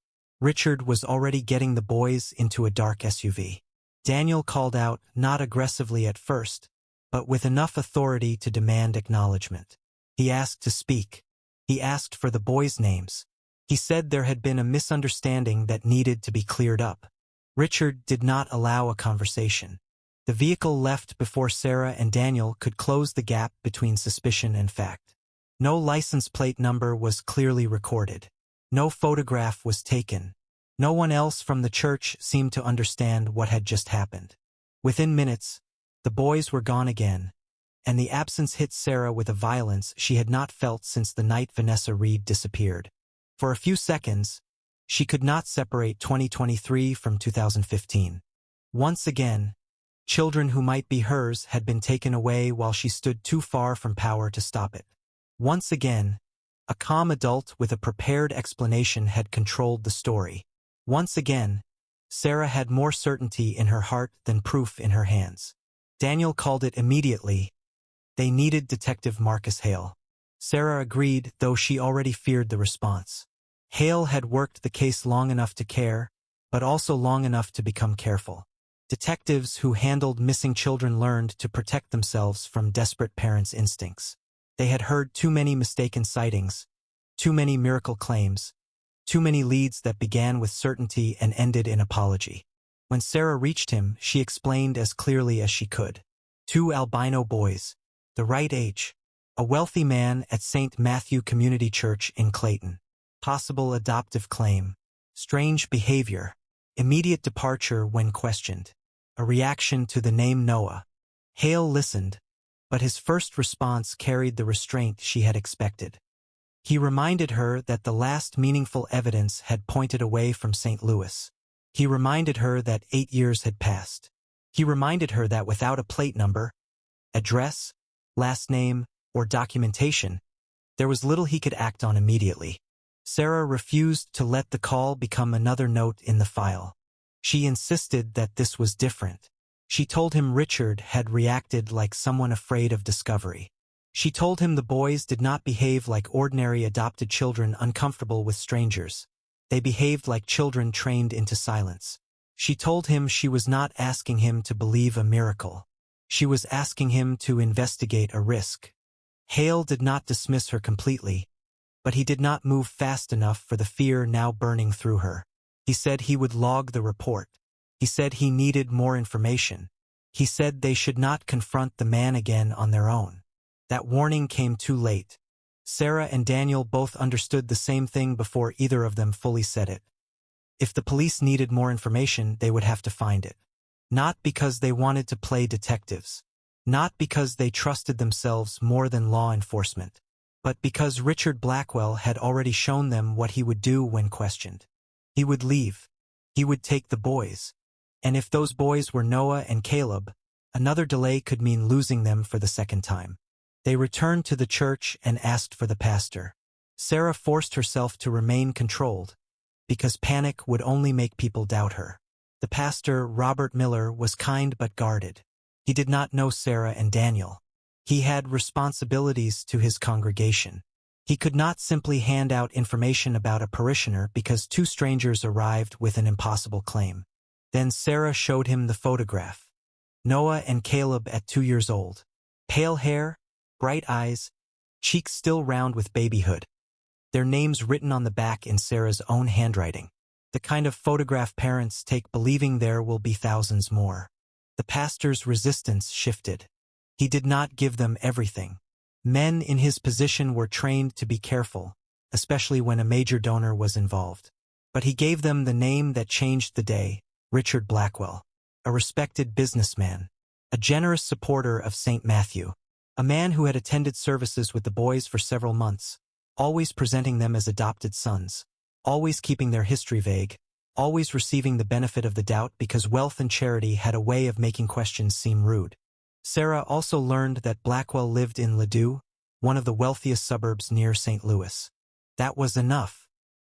Richard was already getting the boys into a dark SUV. Daniel called out, not aggressively at first, but with enough authority to demand acknowledgement. He asked to speak. He asked for the boys' names. He said there had been a misunderstanding that needed to be cleared up. Richard did not allow a conversation. The vehicle left before Sarah and Daniel could close the gap between suspicion and fact. No license plate number was clearly recorded. No photograph was taken. No one else from the church seemed to understand what had just happened. Within minutes, the boys were gone again, and the absence hit Sarah with a violence she had not felt since the night Vanessa Reed disappeared. For a few seconds, she could not separate 2023 from 2015. Once again, children who might be hers had been taken away while she stood too far from power to stop it. Once again, a calm adult with a prepared explanation had controlled the story. Once again, Sarah had more certainty in her heart than proof in her hands. Daniel called it immediately. They needed Detective Marcus Hale. Sarah agreed, though she already feared the response. Hale had worked the case long enough to care, but also long enough to become careful. Detectives who handled missing children learned to protect themselves from desperate parents' instincts. They had heard too many mistaken sightings, too many miracle claims, too many leads that began with certainty and ended in apology. When Sarah reached him, she explained as clearly as she could. 2 albino boys, the right age, a wealthy man at St. Matthew Community Church in Clayton. Possible adoptive claim, strange behavior, immediate departure when questioned, a reaction to the name Noah. Hale listened, but his first response carried the restraint she had expected. He reminded her that the last meaningful evidence had pointed away from St. Louis. He reminded her that 8 years had passed. He reminded her that without a plate number, address, last name, or documentation, there was little he could act on immediately. Sarah refused to let the call become another note in the file. She insisted that this was different. She told him Richard had reacted like someone afraid of discovery. She told him the boys did not behave like ordinary adopted children uncomfortable with strangers. They behaved like children trained into silence. She told him she was not asking him to believe a miracle. She was asking him to investigate a risk. Hale did not dismiss her completely, but he did not move fast enough for the fear now burning through her. He said he would log the report. He said he needed more information. He said they should not confront the man again on their own. That warning came too late. Sarah and Daniel both understood the same thing before either of them fully said it. If the police needed more information, they would have to find it. Not because they wanted to play detectives. Not because they trusted themselves more than law enforcement. But because Richard Blackwell had already shown them what he would do when questioned. He would leave. He would take the boys. And if those boys were Noah and Caleb, another delay could mean losing them for the second time. They returned to the church and asked for the pastor. Sarah forced herself to remain controlled, because panic would only make people doubt her. The pastor, Robert Miller, was kind but guarded. He did not know Sarah and Daniel. He had responsibilities to his congregation. He could not simply hand out information about a parishioner because two strangers arrived with an impossible claim. Then Sarah showed him the photograph. Noah and Caleb at 2 years old. Pale hair, bright eyes, cheeks still round with babyhood. Their names written on the back in Sarah's own handwriting. The kind of photograph parents take believing there will be thousands more. The pastor's resistance shifted. He did not give them everything. Men in his position were trained to be careful, especially when a major donor was involved. But he gave them the name that changed the day, Richard Blackwell, a respected businessman, a generous supporter of St. Matthew, a man who had attended services with the boys for several months, always presenting them as adopted sons, always keeping their history vague, always receiving the benefit of the doubt because wealth and charity had a way of making questions seem rude. Sarah also learned that Blackwell lived in Ladue, one of the wealthiest suburbs near St. Louis. That was enough.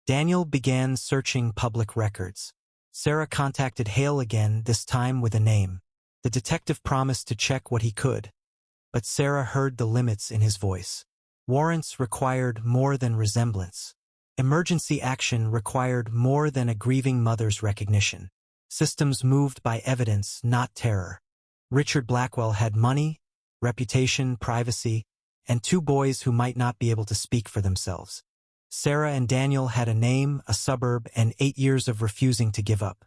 Daniel began searching public records. Sarah contacted Hale again, this time with a name. The detective promised to check what he could, but Sarah heard the limits in his voice. Warrants required more than resemblance. Emergency action required more than a grieving mother's recognition. Systems moved by evidence, not terror. Richard Blackwell had money, reputation, privacy, and 2 boys who might not be able to speak for themselves. Sarah and Daniel had a name, a suburb, and 8 years of refusing to give up.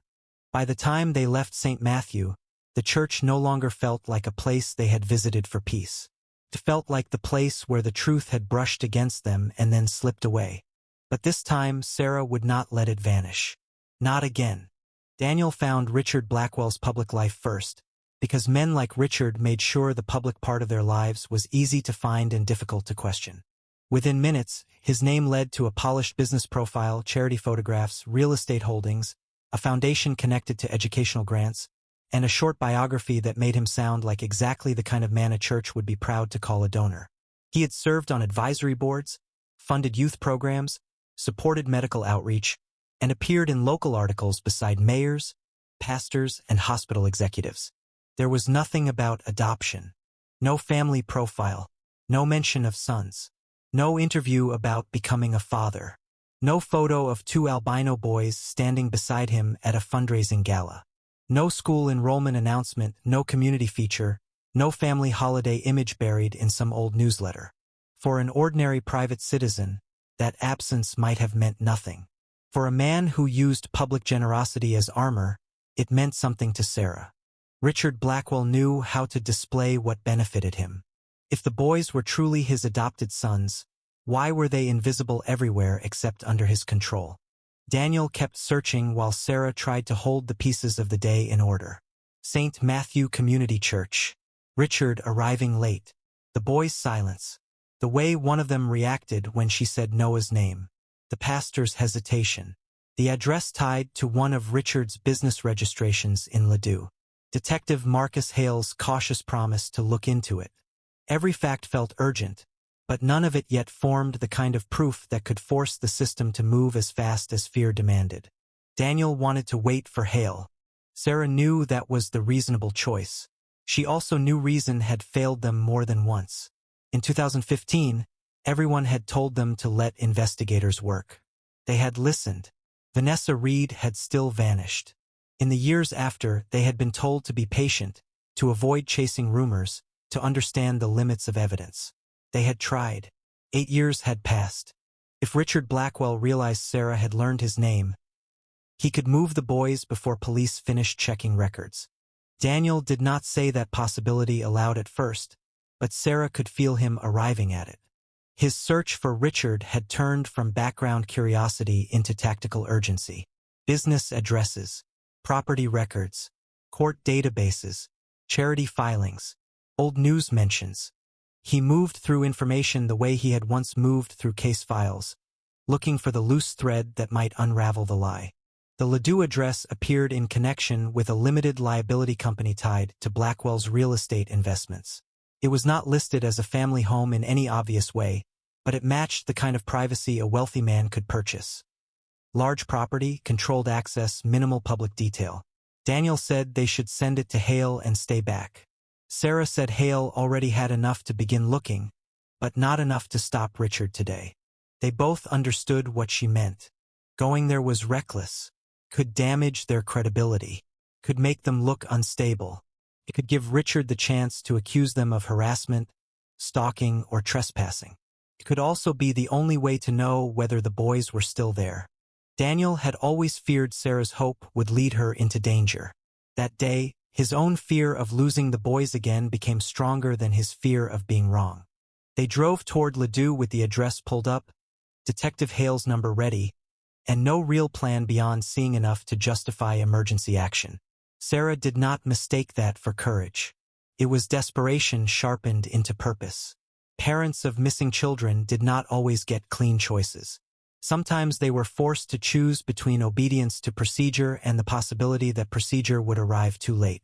By the time they left St. Matthew, the church no longer felt like a place they had visited for peace. It felt like the place where the truth had brushed against them and then slipped away. But this time, Sarah would not let it vanish. Not again. Daniel found Richard Blackwell's public life first, because men like Richard made sure the public part of their lives was easy to find and difficult to question. Within minutes, his name led to a polished business profile, charity photographs, real estate holdings, a foundation connected to educational grants, and a short biography that made him sound like exactly the kind of man a church would be proud to call a donor. He had served on advisory boards, funded youth programs, supported medical outreach, and appeared in local articles beside mayors, pastors, and hospital executives. There was nothing about adoption. No family profile. No mention of sons. No interview about becoming a father. No photo of 2 albino boys standing beside him at a fundraising gala. No school enrollment announcement, no community feature, no family holiday image buried in some old newsletter. For an ordinary private citizen, that absence might have meant nothing. For a man who used public generosity as armor, it meant something to Sarah. Richard Blackwell knew how to display what benefited him. If the boys were truly his adopted sons, why were they invisible everywhere except under his control? Daniel kept searching while Sarah tried to hold the pieces of the day in order. St. Matthew Community Church. Richard arriving late. The boys' silence. The way one of them reacted when she said Noah's name. The pastor's hesitation. The address tied to one of Richard's business registrations in Ladue. Detective Marcus Hale's cautious promise to look into it. Every fact felt urgent, but none of it yet formed the kind of proof that could force the system to move as fast as fear demanded. Daniel wanted to wait for Hale. Sarah knew that was the reasonable choice. She also knew reason had failed them more than once. In 2015, everyone had told them to let investigators work. They had listened. Vanessa Reed had still vanished. In the years after, they had been told to be patient, to avoid chasing rumors, to understand the limits of evidence. They had tried. 8 years had passed. If Richard Blackwell realized Sarah had learned his name, he could move the boys before police finished checking records. Daniel did not say that possibility aloud at first, but Sarah could feel him arriving at it. His search for Richard had turned from background curiosity into tactical urgency. Business addresses, property records, court databases, charity filings, old news mentions. He moved through information the way he had once moved through case files, looking for the loose thread that might unravel the lie. The Ladue address appeared in connection with a limited liability company tied to Blackwell's real estate investments. It was not listed as a family home in any obvious way, but it matched the kind of privacy a wealthy man could purchase. Large property, controlled access, minimal public detail. Daniel said they should send it to Hale and stay back. Sarah said Hale already had enough to begin looking, but not enough to stop Richard today. They both understood what she meant. Going there was reckless, could damage their credibility, could make them look unstable. It could give Richard the chance to accuse them of harassment, stalking, or trespassing. It could also be the only way to know whether the boys were still there. Daniel had always feared Sarah's hope would lead her into danger. That day, his own fear of losing the boys again became stronger than his fear of being wrong. They drove toward Ladue with the address pulled up, Detective Hale's number ready, and no real plan beyond seeing enough to justify emergency action. Sarah did not mistake that for courage. It was desperation sharpened into purpose. Parents of missing children did not always get clean choices. Sometimes they were forced to choose between obedience to procedure and the possibility that procedure would arrive too late.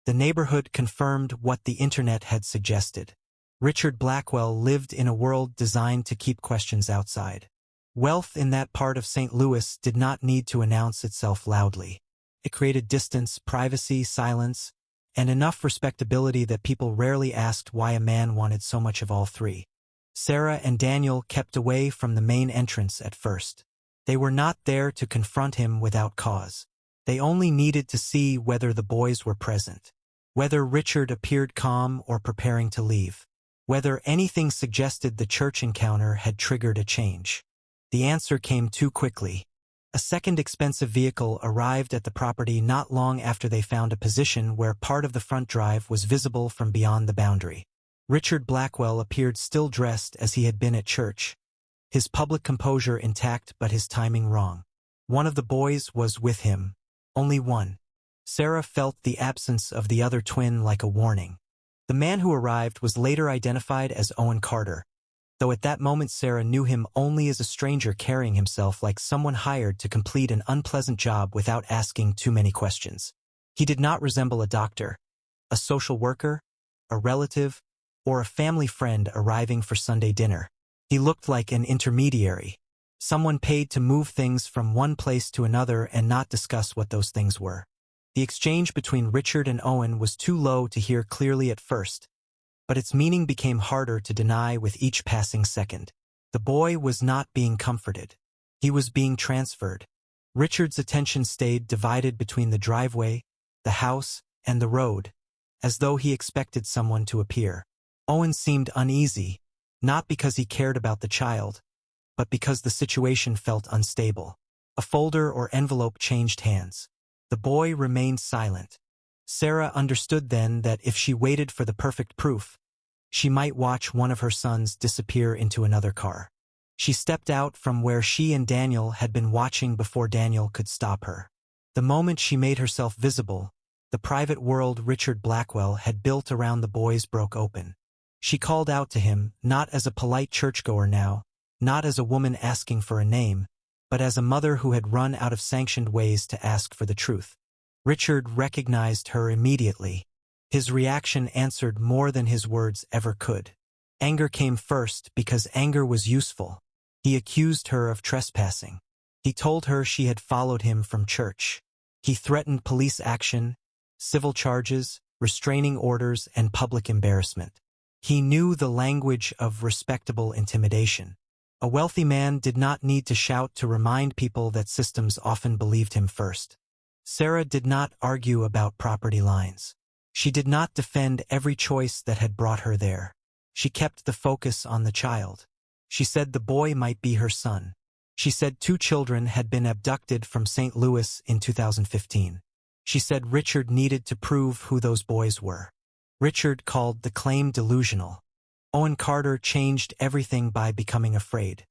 The neighborhood confirmed what the internet had suggested. Richard Blackwell lived in a world designed to keep questions outside. Wealth in that part of St. Louis did not need to announce itself loudly. It created distance, privacy, silence, and enough respectability that people rarely asked why a man wanted so much of all three. Sarah and Daniel kept away from the main entrance at first. They were not there to confront him without cause. They only needed to see whether the boys were present, whether Richard appeared calm or preparing to leave, whether anything suggested the church encounter had triggered a change. The answer came too quickly. A second expensive vehicle arrived at the property not long after they found a position where part of the front drive was visible from beyond the boundary. Richard Blackwell appeared still dressed as he had been at church, his public composure intact but his timing wrong. One of the boys was with him. Only one. Sarah felt the absence of the other twin like a warning. The man who arrived was later identified as Owen Carter, though at that moment Sarah knew him only as a stranger carrying himself like someone hired to complete an unpleasant job without asking too many questions. He did not resemble a doctor, a social worker, a relative, or a family friend arriving for Sunday dinner. He looked like an intermediary, someone paid to move things from one place to another and not discuss what those things were. The exchange between Richard and Owen was too low to hear clearly at first, but its meaning became harder to deny with each passing second. The boy was not being comforted. He was being transferred. Richard's attention stayed divided between the driveway, the house, and the road, as though he expected someone to appear. Owen seemed uneasy, not because he cared about the child, but because the situation felt unstable. A folder or envelope changed hands. The boy remained silent. Sarah understood then that if she waited for the perfect proof, she might watch one of her sons disappear into another car. She stepped out from where she and Daniel had been watching before Daniel could stop her. The moment she made herself visible, the private world Richard Blackwell had built around the boys broke open. She called out to him, not as a polite churchgoer now, not as a woman asking for a name, but as a mother who had run out of sanctioned ways to ask for the truth. Richard recognized her immediately. His reaction answered more than his words ever could. Anger came first because anger was useful. He accused her of trespassing. He told her she had followed him from church. He threatened police action, civil charges, restraining orders, and public embarrassment. He knew the language of respectable intimidation. A wealthy man did not need to shout to remind people that systems often believed him first. Sarah did not argue about property lines. She did not defend every choice that had brought her there. She kept the focus on the child. She said the boy might be her son. She said 2 children had been abducted from St. Louis in 2015. She said Richard needed to prove who those boys were. Richard called the claim delusional. Owen Carter changed everything by becoming afraid.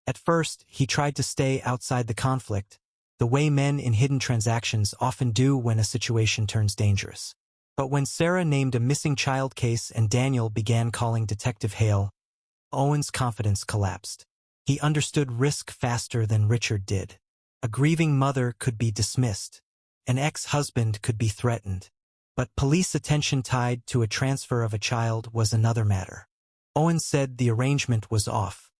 At first, he tried to stay outside the conflict, the way men in hidden transactions often do when a situation turns dangerous. But when Sarah named a missing child case and Daniel began calling Detective Hale, Owen's confidence collapsed. He understood risk faster than Richard did. A grieving mother could be dismissed. An ex-husband could be threatened. But police attention tied to a transfer of a child was another matter. Owen said the arrangement was off.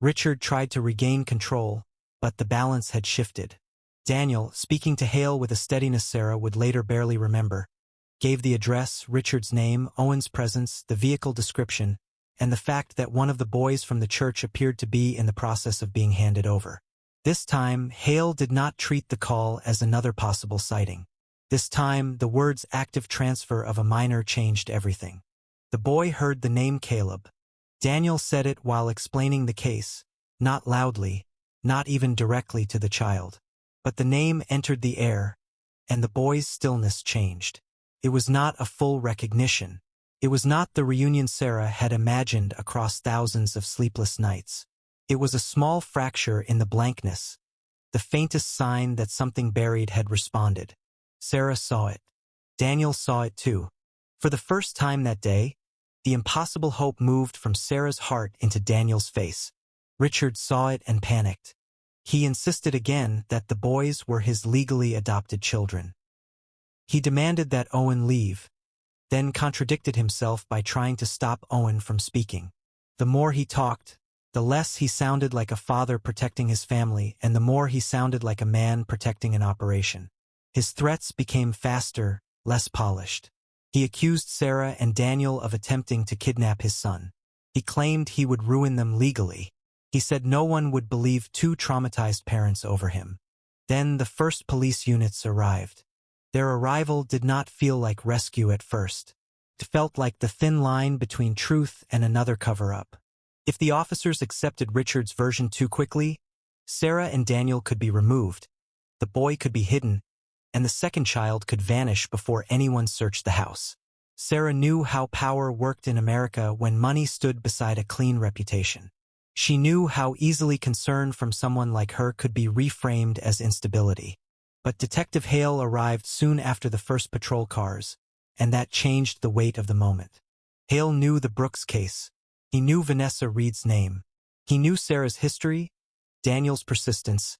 Richard tried to regain control, but the balance had shifted. Daniel, speaking to Hale with a steadiness Sarah would later barely remember, gave the address, Richard's name, Owen's presence, the vehicle description, and the fact that one of the boys from the church appeared to be in the process of being handed over. This time, Hale did not treat the call as another possible sighting. This time, the words active transfer of a minor changed everything. The boy heard the name Caleb. Daniel said it while explaining the case, not loudly, not even directly to the child. But the name entered the air, and the boy's stillness changed. It was not a full recognition. It was not the reunion Sarah had imagined across thousands of sleepless nights. It was a small fracture in the blankness, the faintest sign that something buried had responded. Sarah saw it. Daniel saw it too. For the first time that day, the impossible hope moved from Sarah's heart into Daniel's face. Richard saw it and panicked. He insisted again that the boys were his legally adopted children. He demanded that Owen leave, then contradicted himself by trying to stop Owen from speaking. The more he talked, the less he sounded like a father protecting his family, and the more he sounded like a man protecting an operation. His threats became faster, less polished. He accused Sarah and Daniel of attempting to kidnap his son. He claimed he would ruin them legally. He said no one would believe 2 traumatized parents over him. Then the first police units arrived. Their arrival did not feel like rescue at first. It felt like the thin line between truth and another cover-up. If the officers accepted Richard's version too quickly, Sarah and Daniel could be removed, the boy could be hidden, and the second child could vanish before anyone searched the house. Sarah knew how power worked in America when money stood beside a clean reputation. She knew how easily concern from someone like her could be reframed as instability. But Detective Hale arrived soon after the first patrol cars, and that changed the weight of the moment. Hale knew the Brooks case. He knew Vanessa Reed's name. He knew Sarah's history, Daniel's persistence,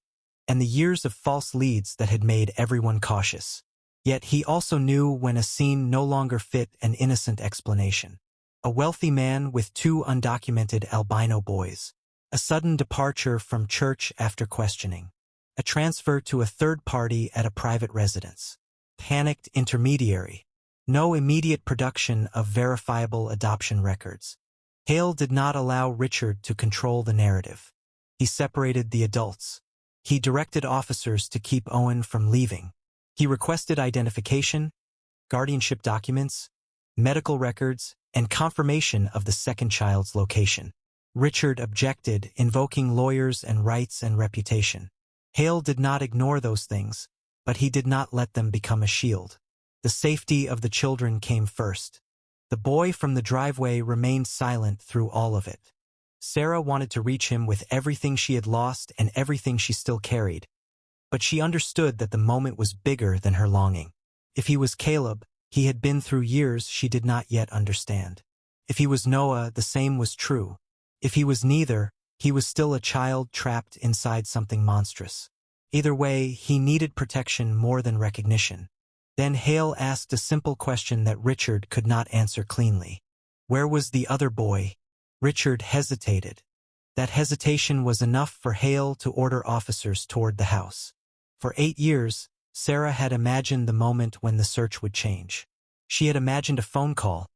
and the years of false leads that had made everyone cautious. Yet he also knew when a scene no longer fit an innocent explanation. A wealthy man with 2 undocumented albino boys. A sudden departure from church after questioning. A transfer to a third party at a private residence. Panicked intermediary. No immediate production of verifiable adoption records. Hale did not allow Richard to control the narrative. He separated the adults. He directed officers to keep Owen from leaving. He requested identification, guardianship documents, medical records, and confirmation of the second child's location. Richard objected, invoking lawyers and rights and reputation. Hale did not ignore those things, but he did not let them become a shield. The safety of the children came first. The boy from the driveway remained silent through all of it. Sarah wanted to reach him with everything she had lost and everything she still carried. But she understood that the moment was bigger than her longing. If he was Caleb, he had been through years she did not yet understand. If he was Noah, the same was true. If he was neither, he was still a child trapped inside something monstrous. Either way, he needed protection more than recognition. Then Hale asked a simple question that Richard could not answer cleanly. Where was the other boy? Richard hesitated. That hesitation was enough for Hale to order officers toward the house. For 8 years, Sarah had imagined the moment when the search would change. She had imagined a phone call,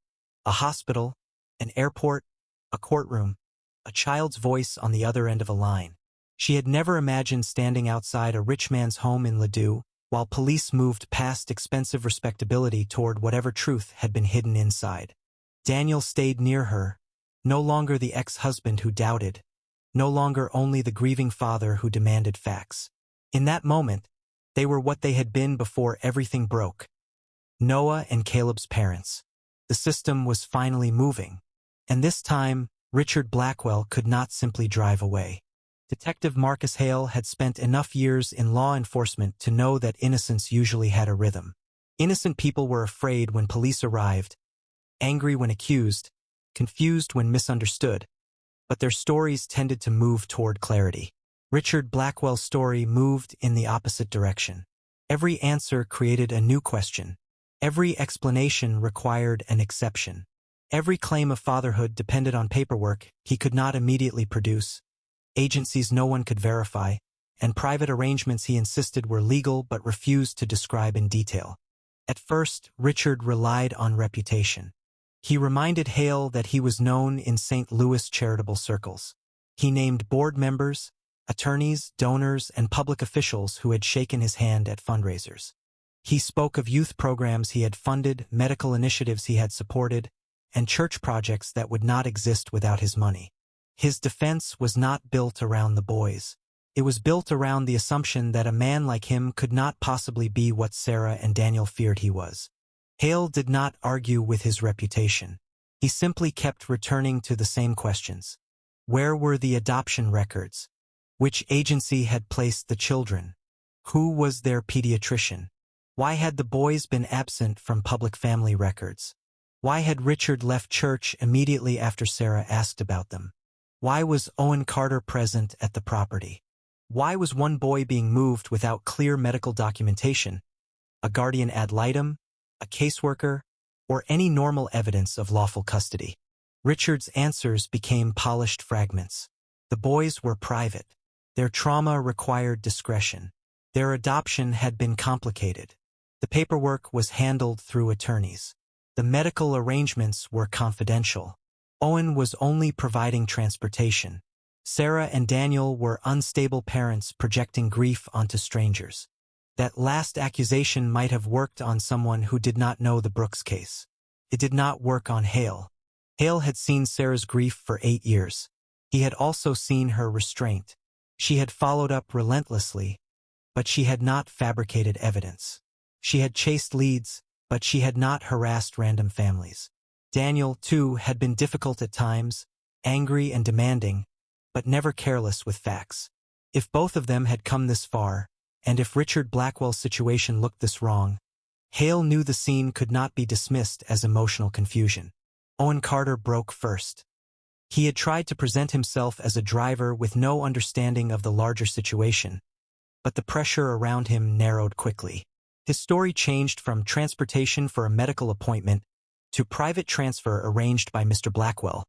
a hospital, an airport, a courtroom, a child's voice on the other end of a line. She had never imagined standing outside a rich man's home in Ladue while police moved past expensive respectability toward whatever truth had been hidden inside. Daniel stayed near her, no longer the ex-husband who doubted, no longer only the grieving father who demanded facts. In that moment, they were what they had been before everything broke. Noah and Caleb's parents. The system was finally moving, and this time, Richard Blackwell could not simply drive away. Detective Marcus Hale had spent enough years in law enforcement to know that innocence usually had a rhythm. Innocent people were afraid when police arrived, angry when accused, confused when misunderstood, but their stories tended to move toward clarity. Richard Blackwell's story moved in the opposite direction. Every answer created a new question. Every explanation required an exception. Every claim of fatherhood depended on paperwork he could not immediately produce, agencies no one could verify, and private arrangements he insisted were legal but refused to describe in detail. At first, Richard relied on reputation. He reminded Hale that he was known in St. Louis charitable circles. He named board members, attorneys, donors, and public officials who had shaken his hand at fundraisers. He spoke of youth programs he had funded, medical initiatives he had supported, and church projects that would not exist without his money. His defense was not built around the boys. It was built around the assumption that a man like him could not possibly be what Sarah and Daniel feared he was. Hale did not argue with his reputation. He simply kept returning to the same questions. Where were the adoption records? Which agency had placed the children? Who was their pediatrician? Why had the boys been absent from public family records? Why had Richard left church immediately after Sarah asked about them? Why was Owen Carter present at the property? Why was one boy being moved without clear medical documentation, a guardian ad litem, a caseworker, or any normal evidence of lawful custody? Richard's answers became polished fragments. The boys were private. Their trauma required discretion. Their adoption had been complicated. The paperwork was handled through attorneys. The medical arrangements were confidential. Owen was only providing transportation. Sarah and Daniel were unstable parents projecting grief onto strangers. That last accusation might have worked on someone who did not know the Brooks case. It did not work on Hale. Hale had seen Sarah's grief for 8 years. He had also seen her restraint. She had followed up relentlessly, but she had not fabricated evidence. She had chased leads, but she had not harassed random families. Daniel, too, had been difficult at times, angry and demanding, but never careless with facts. If both of them had come this far, and if Richard Blackwell's situation looked this wrong, Hale knew the scene could not be dismissed as emotional confusion. Owen Carter broke first. He had tried to present himself as a driver with no understanding of the larger situation, but the pressure around him narrowed quickly. His story changed from transportation for a medical appointment to private transfer arranged by Mr. Blackwell,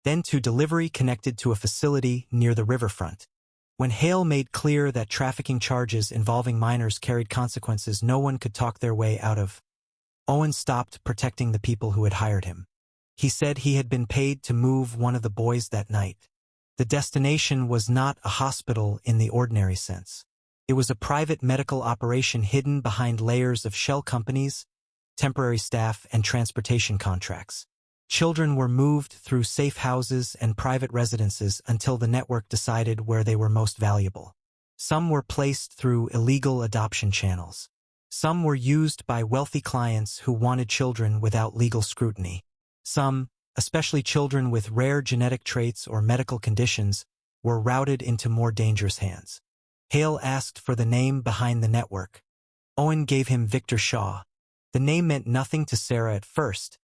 then to delivery connected to a facility near the riverfront. When Hale made clear that trafficking charges involving minors carried consequences no one could talk their way out of, Owen stopped protecting the people who had hired him. He said he had been paid to move one of the boys that night. The destination was not a hospital in the ordinary sense. It was a private medical operation hidden behind layers of shell companies, temporary staff, and transportation contracts. Children were moved through safe houses and private residences until the network decided where they were most valuable. Some were placed through illegal adoption channels. Some were used by wealthy clients who wanted children without legal scrutiny. Some, especially children with rare genetic traits or medical conditions, were routed into more dangerous hands. Hale asked for the name behind the network. Owen gave him Victor Shaw. The name meant nothing to Sarah at first,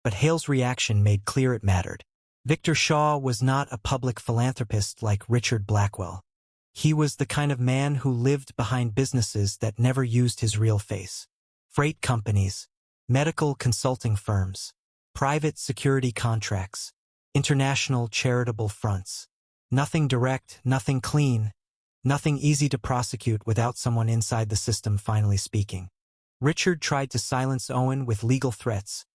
but Hale's reaction made clear it mattered. Victor Shaw was not a public philanthropist like Richard Blackwell. He was the kind of man who lived behind businesses that never used his real face. freight companies, medical consulting firms, private security contracts, international charitable fronts. Nothing direct, nothing clean, nothing easy to prosecute without someone inside the system finally speaking. Richard tried to silence Owen with legal threats,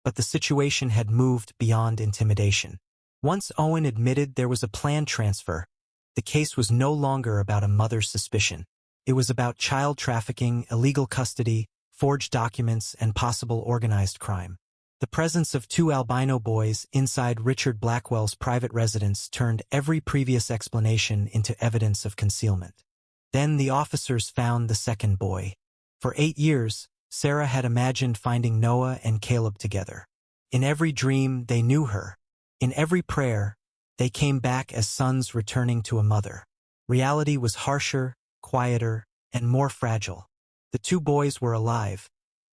but the situation had moved beyond intimidation. Once Owen admitted there was a planned transfer, the case was no longer about a mother's suspicion. It was about child trafficking, illegal custody, forged documents, and possible organized crime. The presence of two albino boys inside Richard Blackwell's private residence turned every previous explanation into evidence of concealment. Then the officers found the second boy. For 8 years, Sarah had imagined finding Noah and Caleb together. In every dream, they knew her. In every prayer, they came back as sons returning to a mother. Reality was harsher, quieter, and more fragile. The two boys were alive,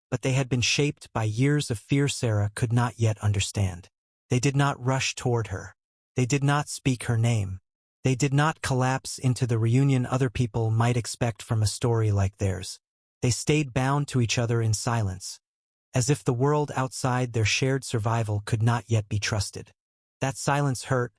but they had been shaped by years of fear Sarah could not yet understand. They did not rush toward her. They did not speak her name. They did not collapse into the reunion other people might expect from a story like theirs. They stayed bound to each other in silence, as if the world outside their shared survival could not yet be trusted. That silence hurt,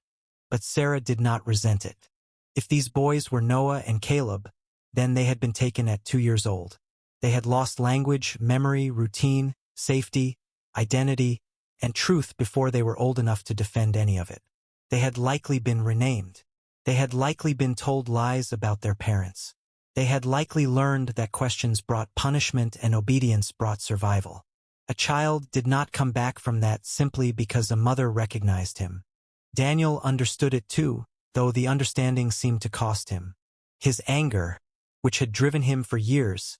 but Sarah did not resent it. If these boys were Noah and Caleb, then they had been taken at 2 years old. They had lost language, memory, routine, safety, identity, and truth before they were old enough to defend any of it. They had likely been renamed. They had likely been told lies about their parents. They had likely learned that questions brought punishment and obedience brought survival. A child did not come back from that simply because a mother recognized him. Daniel understood it too, though the understanding seemed to cost him. His anger, which had driven him for years,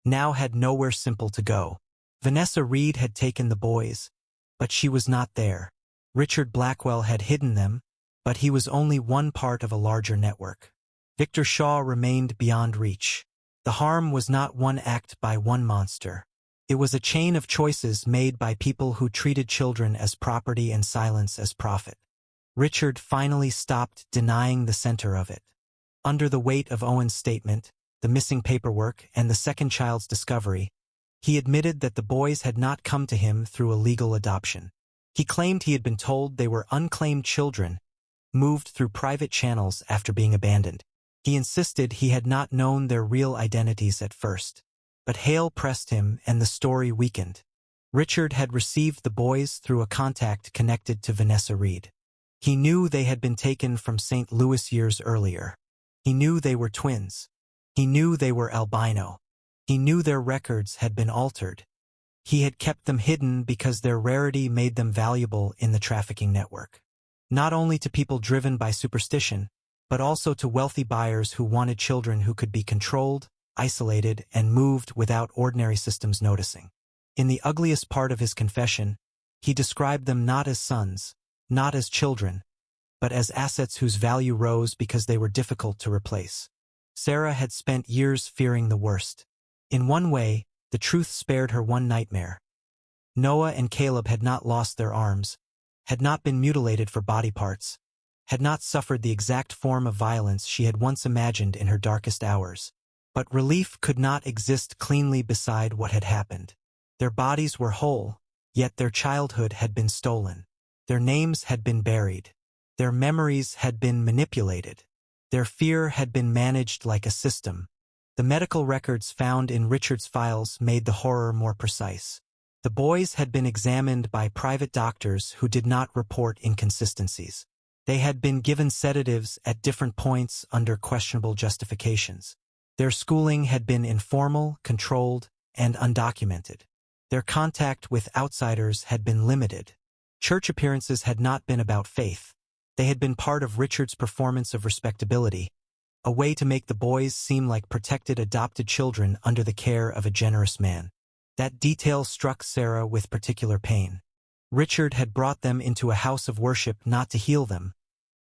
now had nowhere simple to go. Vanessa Reed had taken the boys, but she was not there. Richard Blackwell had hidden them, but he was only one part of a larger network. Victor Shaw remained beyond reach. The harm was not one act by one monster. It was a chain of choices made by people who treated children as property and silence as profit. Richard finally stopped denying the center of it. Under the weight of Owen's statement, the missing paperwork, and the second child's discovery, he admitted that the boys had not come to him through a legal adoption. He claimed he had been told they were unclaimed children, moved through private channels after being abandoned. He insisted he had not known their real identities at first. But Hale pressed him and the story weakened. Richard had received the boys through a contact connected to Vanessa Reed. He knew they had been taken from St. Louis years earlier. He knew they were twins. He knew they were albino. He knew their records had been altered. He had kept them hidden because their rarity made them valuable in the trafficking network. Not only to people driven by superstition, but also to wealthy buyers who wanted children who could be controlled, isolated, and moved without ordinary systems noticing. In the ugliest part of his confession, he described them not as sons, not as children, but as assets whose value rose because they were difficult to replace. Sarah had spent years fearing the worst. In one way, the truth spared her one nightmare. Noah and Caleb had not lost their arms, had not been mutilated for body parts, had not suffered the exact form of violence she had once imagined in her darkest hours. But relief could not exist cleanly beside what had happened. Their bodies were whole, yet their childhood had been stolen. Their names had been buried. Their memories had been manipulated. Their fear had been managed like a system. The medical records found in Richard's files made the horror more precise. The boys had been examined by private doctors who did not report inconsistencies. They had been given sedatives at different points under questionable justifications. Their schooling had been informal, controlled, and undocumented. Their contact with outsiders had been limited. Church appearances had not been about faith. They had been part of Richard's performance of respectability, a way to make the boys seem like protected adopted children under the care of a generous man. That detail struck Sarah with particular pain. Richard had brought them into a house of worship not to heal them,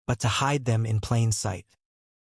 but to hide them in plain sight.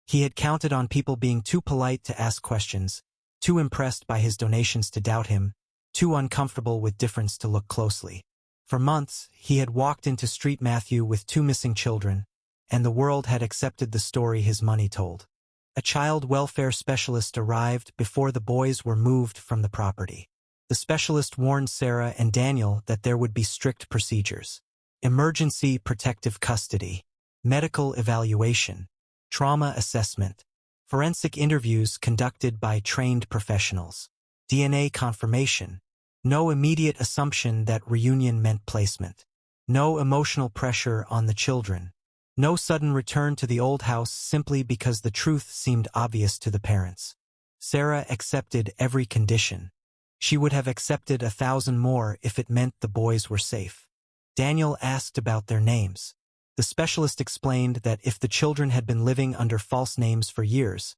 He had counted on people being too polite to ask questions, too impressed by his donations to doubt him, too uncomfortable with difference to look closely. For months, he had walked into Street Matthew with 2 missing children, and the world had accepted the story his money told. A child welfare specialist arrived before the boys were moved from the property. The specialist warned Sarah and Daniel that there would be strict procedures: emergency protective custody, medical evaluation, trauma assessment, forensic interviews conducted by trained professionals, DNA confirmation, no immediate assumption that reunion meant placement, no emotional pressure on the children, no sudden return to the old house simply because the truth seemed obvious to the parents. Sarah accepted every condition. She would have accepted 1,000 more if it meant the boys were safe. Daniel asked about their names. The specialist explained that if the children had been living under false names for years,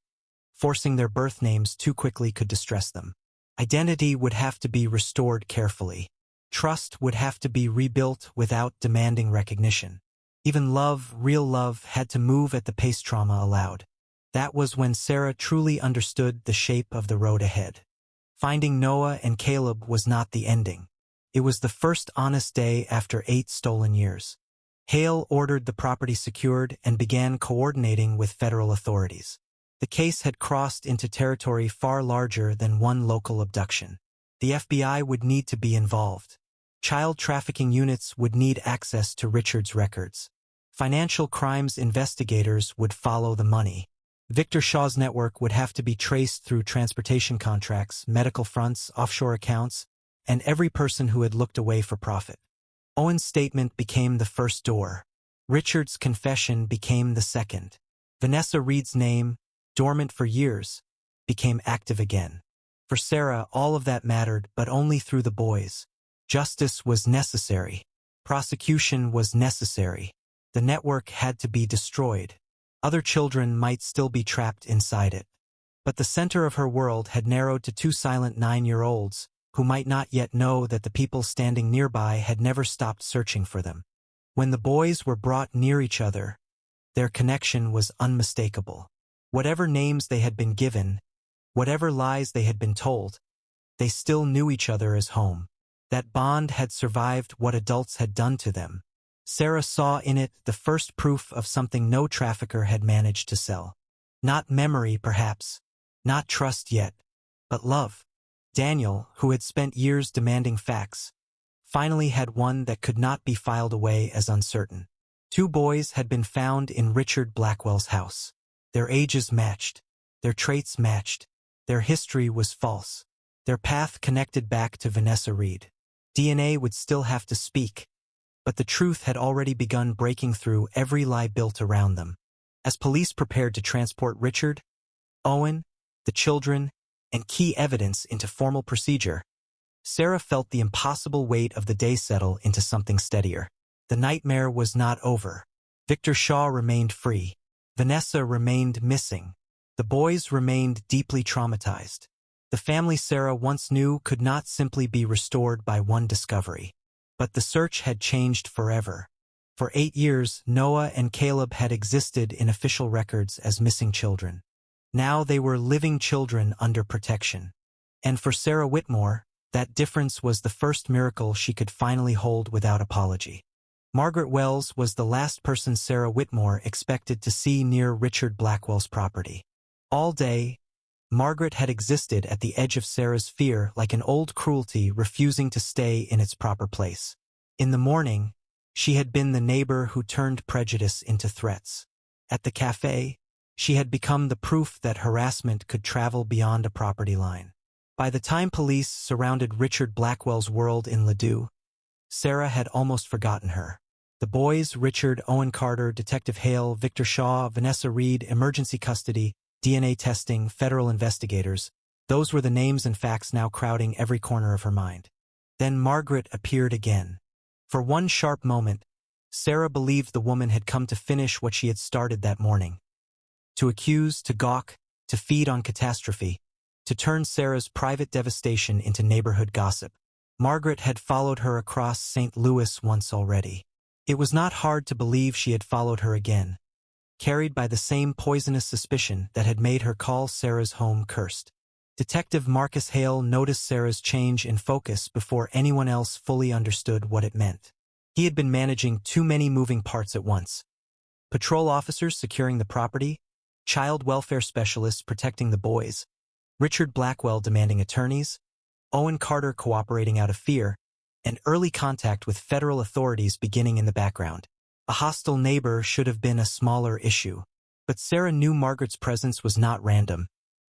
forcing their birth names too quickly could distress them. Identity would have to be restored carefully. Trust would have to be rebuilt without demanding recognition. Even love, real love, had to move at the pace trauma allowed. That was when Sarah truly understood the shape of the road ahead. Finding Noah and Caleb was not the ending. It was the first honest day after 8 stolen years. Hale ordered the property secured and began coordinating with federal authorities. The case had crossed into territory far larger than one local abduction. The FBI would need to be involved. Child trafficking units would need access to Richard's records. Financial crimes investigators would follow the money. Victor Shaw's network would have to be traced through transportation contracts, medical fronts, offshore accounts, and every person who had looked away for profit. Owen's statement became the first door. Richard's confession became the second. Vanessa Reed's name, dormant for years, became active again. For Sarah, all of that mattered, but only through the boys. Justice was necessary. Prosecution was necessary. The network had to be destroyed. Other children might still be trapped inside it. But the center of her world had narrowed to 2 silent 9-year-olds, who might not yet know that the people standing nearby had never stopped searching for them. When the boys were brought near each other, their connection was unmistakable. Whatever names they had been given, whatever lies they had been told, they still knew each other as home. That bond had survived what adults had done to them. Sarah saw in it the first proof of something no trafficker had managed to sell. Not memory, perhaps, not trust yet, but love. Daniel, who had spent years demanding facts, finally had one that could not be filed away as uncertain. 2 boys had been found in Richard Blackwell's house. Their ages matched. Their traits matched. Their history was false. Their path connected back to Vanessa Reed. DNA would still have to speak, but the truth had already begun breaking through every lie built around them. As police prepared to transport Richard, Owen, the children, and key evidence into formal procedure, Sarah felt the impossible weight of the day settle into something steadier. The nightmare was not over. Victor Shaw remained free. Vanessa remained missing. The boys remained deeply traumatized. The family Sarah once knew could not simply be restored by one discovery. But the search had changed forever. For 8 years, Noah and Caleb had existed in official records as missing children. Now they were living children under protection. And for Sarah Whitmore, that difference was the first miracle she could finally hold without apology. Margaret Wells was the last person Sarah Whitmore expected to see near Richard Blackwell's property. All day, Margaret had existed at the edge of Sarah's fear like an old cruelty refusing to stay in its proper place. In the morning, she had been the neighbor who turned prejudice into threats. At the cafe, she had become the proof that harassment could travel beyond a property line. By the time police surrounded Richard Blackwell's world in Ladue, Sarah had almost forgotten her. The boys, Richard, Owen Carter, Detective Hale, Victor Shaw, Vanessa Reed, emergency custody, DNA testing, federal investigators, those were the names and facts now crowding every corner of her mind. Then Margaret appeared again. For one sharp moment, Sarah believed the woman had come to finish what she had started that morning. To accuse, to gawk, to feed on catastrophe, to turn Sarah's private devastation into neighborhood gossip. Margaret had followed her across St. Louis once already. It was not hard to believe she had followed her again, carried by the same poisonous suspicion that had made her call Sarah's home cursed. Detective Marcus Hale noticed Sarah's change in focus before anyone else fully understood what it meant. He had been managing too many moving parts at once. Patrol officers securing the property, child welfare specialists protecting the boys, Richard Blackwell demanding attorneys, Owen Carter cooperating out of fear, and early contact with federal authorities beginning in the background. A hostile neighbor should have been a smaller issue. But Sarah knew Margaret's presence was not random,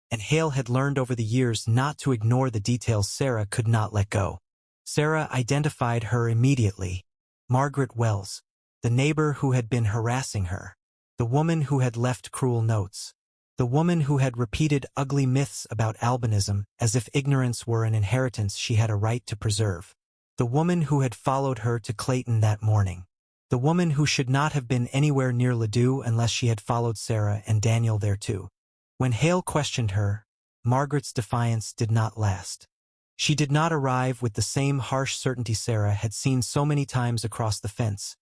and Hale had learned over the years not to ignore the details Sarah could not let go. Sarah identified her immediately. Margaret Wells, the neighbor who had been harassing her, the woman who had left cruel notes, the woman who had repeated ugly myths about albinism as if ignorance were an inheritance she had a right to preserve, the woman who had followed her to Clayton that morning, the woman who should not have been anywhere near Ladue unless she had followed Sarah and Daniel there too. When Hale questioned her, Margaret's defiance did not last. She did not arrive with the same harsh certainty Sarah had seen so many times across the fence,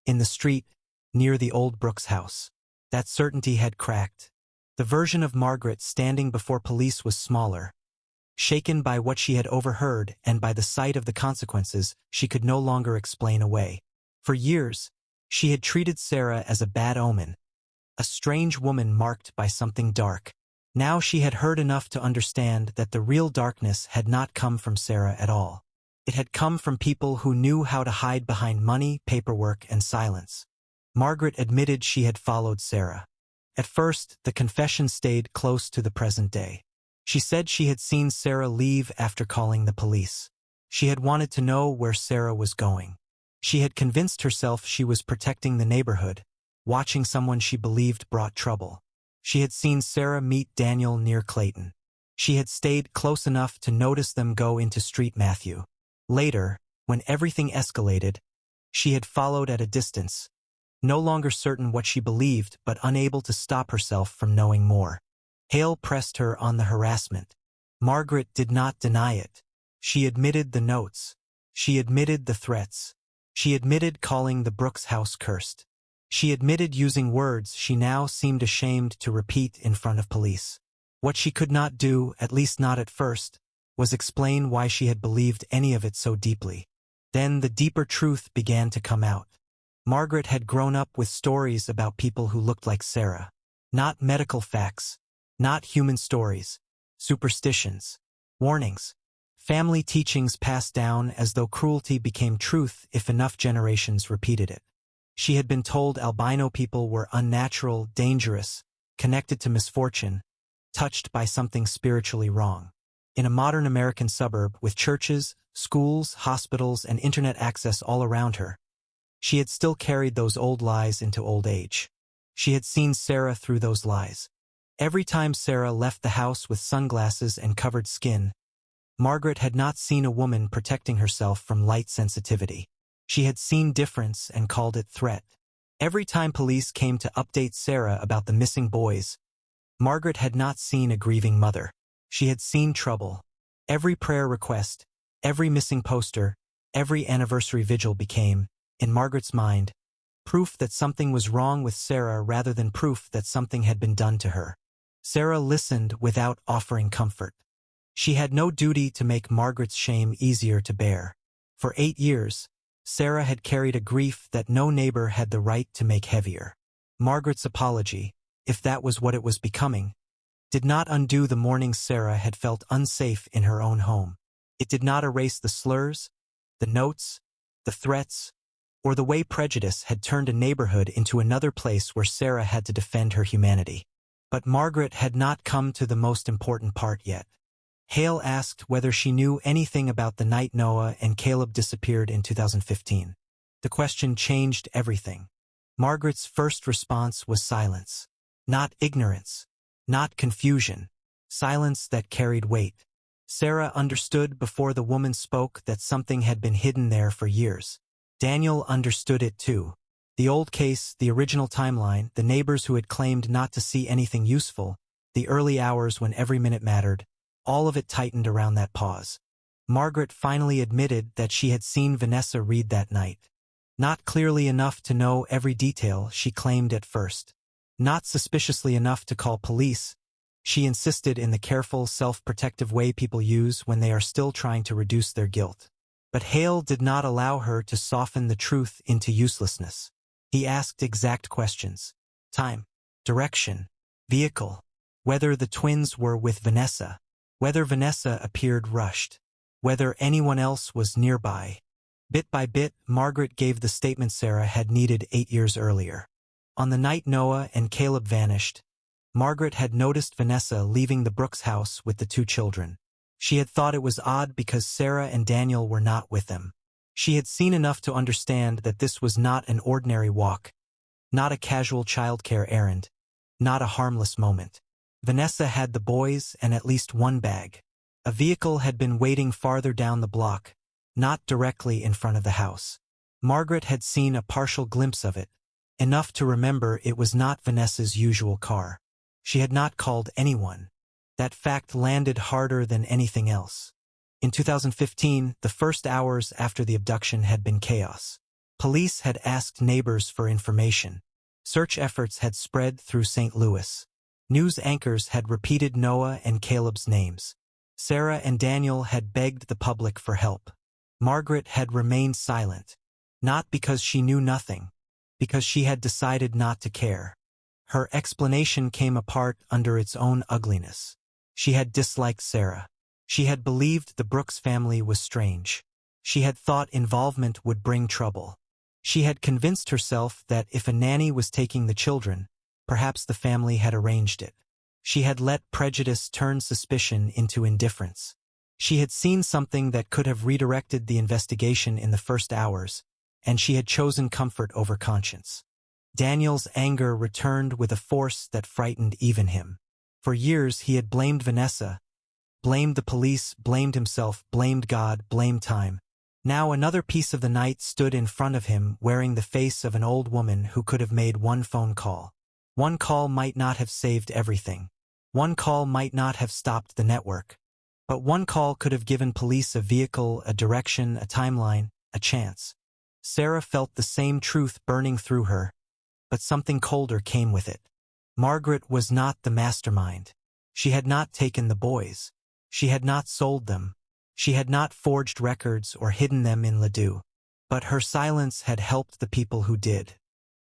in the street, near the old Brooks house. That certainty had cracked. The version of Margaret standing before police was smaller. Shaken by what she had overheard and by the sight of the consequences she could no longer explain away. For years, she had treated Sarah as a bad omen, a strange woman marked by something dark. Now she had heard enough to understand that the real darkness had not come from Sarah at all. It had come from people who knew how to hide behind money, paperwork, and silence. Margaret admitted she had followed Sarah. At first, the confession stayed close to the present day. She said she had seen Sarah leave after calling the police. She had wanted to know where Sarah was going. She had convinced herself she was protecting the neighborhood, watching someone she believed brought trouble. She had seen Sarah meet Daniel near Clayton. She had stayed close enough to notice them go into Street Matthew. Later, when everything escalated, she had followed at a distance, no longer certain what she believed but unable to stop herself from knowing more. Hale pressed her on the harassment. Margaret did not deny it. She admitted the notes. She admitted the threats. She admitted calling the Brooks house cursed. She admitted using words she now seemed ashamed to repeat in front of police. What she could not do, at least not at first, was explain why she had believed any of it so deeply. Then the deeper truth began to come out. Margaret had grown up with stories about people who looked like Sarah. Not medical facts, not human stories, superstitions, warnings, family teachings passed down as though cruelty became truth if enough generations repeated it. She had been told albino people were unnatural, dangerous, connected to misfortune, touched by something spiritually wrong. In a modern American suburb with churches, schools, hospitals, and internet access all around her, she had still carried those old lies into old age. She had seen Sarah through those lies. Every time Sarah left the house with sunglasses and covered skin, Margaret had not seen a woman protecting herself from light sensitivity. She had seen difference and called it threat. Every time police came to update Sarah about the missing boys, Margaret had not seen a grieving mother. She had seen trouble. Every prayer request, every missing poster, every anniversary vigil became, in Margaret's mind, proof that something was wrong with Sarah rather than proof that something had been done to her. Sarah listened without offering comfort. She had no duty to make Margaret's shame easier to bear. For 8 years, Sarah had carried a grief that no neighbor had the right to make heavier. Margaret's apology, if that was what it was becoming, did not undo the mornings Sarah had felt unsafe in her own home. It did not erase the slurs, the notes, the threats, or the way prejudice had turned a neighborhood into another place where Sarah had to defend her humanity. But Margaret had not come to the most important part yet. Hale asked whether she knew anything about the night Noah and Caleb disappeared in 2015. The question changed everything. Margaret's first response was silence. Not ignorance. Not confusion. Silence that carried weight. Sarah understood before the woman spoke that something had been hidden there for years. Daniel understood it too. The old case, the original timeline, the neighbors who had claimed not to see anything useful, the early hours when every minute mattered, all of it tightened around that pause. Margaret finally admitted that she had seen Vanessa read that night. Not clearly enough to know every detail, she claimed at first. Not suspiciously enough to call police. She insisted in the careful, self-protective way people use when they are still trying to reduce their guilt. But Hale did not allow her to soften the truth into uselessness. He asked exact questions. Time, direction, vehicle, whether the twins were with Vanessa, whether Vanessa appeared rushed. whether anyone else was nearby. Bit by bit, Margaret gave the statement Sarah had needed 8 years earlier. On the night Noah and Caleb vanished, Margaret had noticed Vanessa leaving the Brooks house with the 2 children. She had thought it was odd because Sarah and Daniel were not with them. She had seen enough to understand that this was not an ordinary walk, not a casual childcare errand, not a harmless moment. Vanessa had the boys and at least one bag. A vehicle had been waiting farther down the block, not directly in front of the house. Margaret had seen a partial glimpse of it, enough to remember it was not Vanessa's usual car. She had not called anyone. That fact landed harder than anything else. In 2015, the first hours after the abduction had been chaos. Police had asked neighbors for information. Search efforts had spread through St. Louis. News anchors had repeated Noah and Caleb's names. Sarah and Daniel had begged the public for help. Margaret had remained silent, not because she knew nothing, because she had decided not to care. Her explanation came apart under its own ugliness. She had disliked Sarah. She had believed the Brooks family was strange. She had thought involvement would bring trouble. She had convinced herself that if a nanny was taking the children, perhaps the family had arranged it. She had let prejudice turn suspicion into indifference. She had seen something that could have redirected the investigation in the first hours, and she had chosen comfort over conscience. Daniel's anger returned with a force that frightened even him. For years he had blamed Vanessa, blamed the police, blamed himself, blamed God, blamed time. Now another piece of the night stood in front of him wearing the face of an old woman who could have made one phone call. One call might not have saved everything. One call might not have stopped the network. But one call could have given police a vehicle, a direction, a timeline, a chance. Sarah felt the same truth burning through her, but something colder came with it. Margaret was not the mastermind. She had not taken the boys. She had not sold them. She had not forged records or hidden them in Ladue. But her silence had helped the people who did.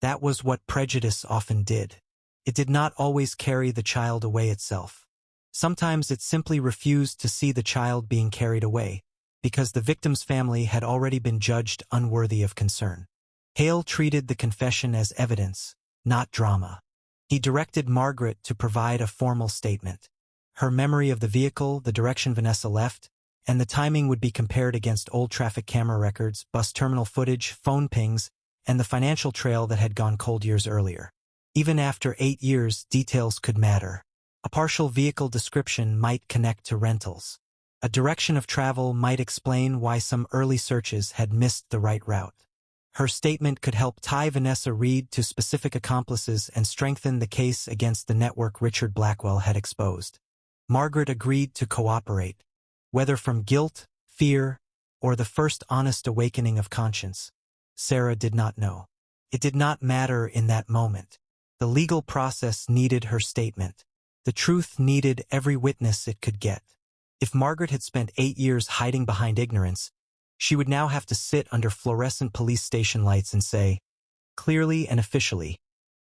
That was what prejudice often did. It did not always carry the child away itself. Sometimes it simply refused to see the child being carried away, because the victim's family had already been judged unworthy of concern. Hale treated the confession as evidence, not drama. He directed Margaret to provide a formal statement. Her memory of the vehicle, the direction Vanessa left, and the timing would be compared against old traffic camera records, bus terminal footage, phone pings, and the financial trail that had gone cold years earlier. Even after 8 years, details could matter. A partial vehicle description might connect to rentals. A direction of travel might explain why some early searches had missed the right route. Her statement could help tie Vanessa Reed to specific accomplices and strengthen the case against the network Richard Blackwell had exposed. Margaret agreed to cooperate, whether from guilt, fear, or the first honest awakening of conscience. Sarah did not know. It did not matter in that moment. The legal process needed her statement. The truth needed every witness it could get. If Margaret had spent 8 years hiding behind ignorance, she would now have to sit under fluorescent police station lights and say, clearly and officially,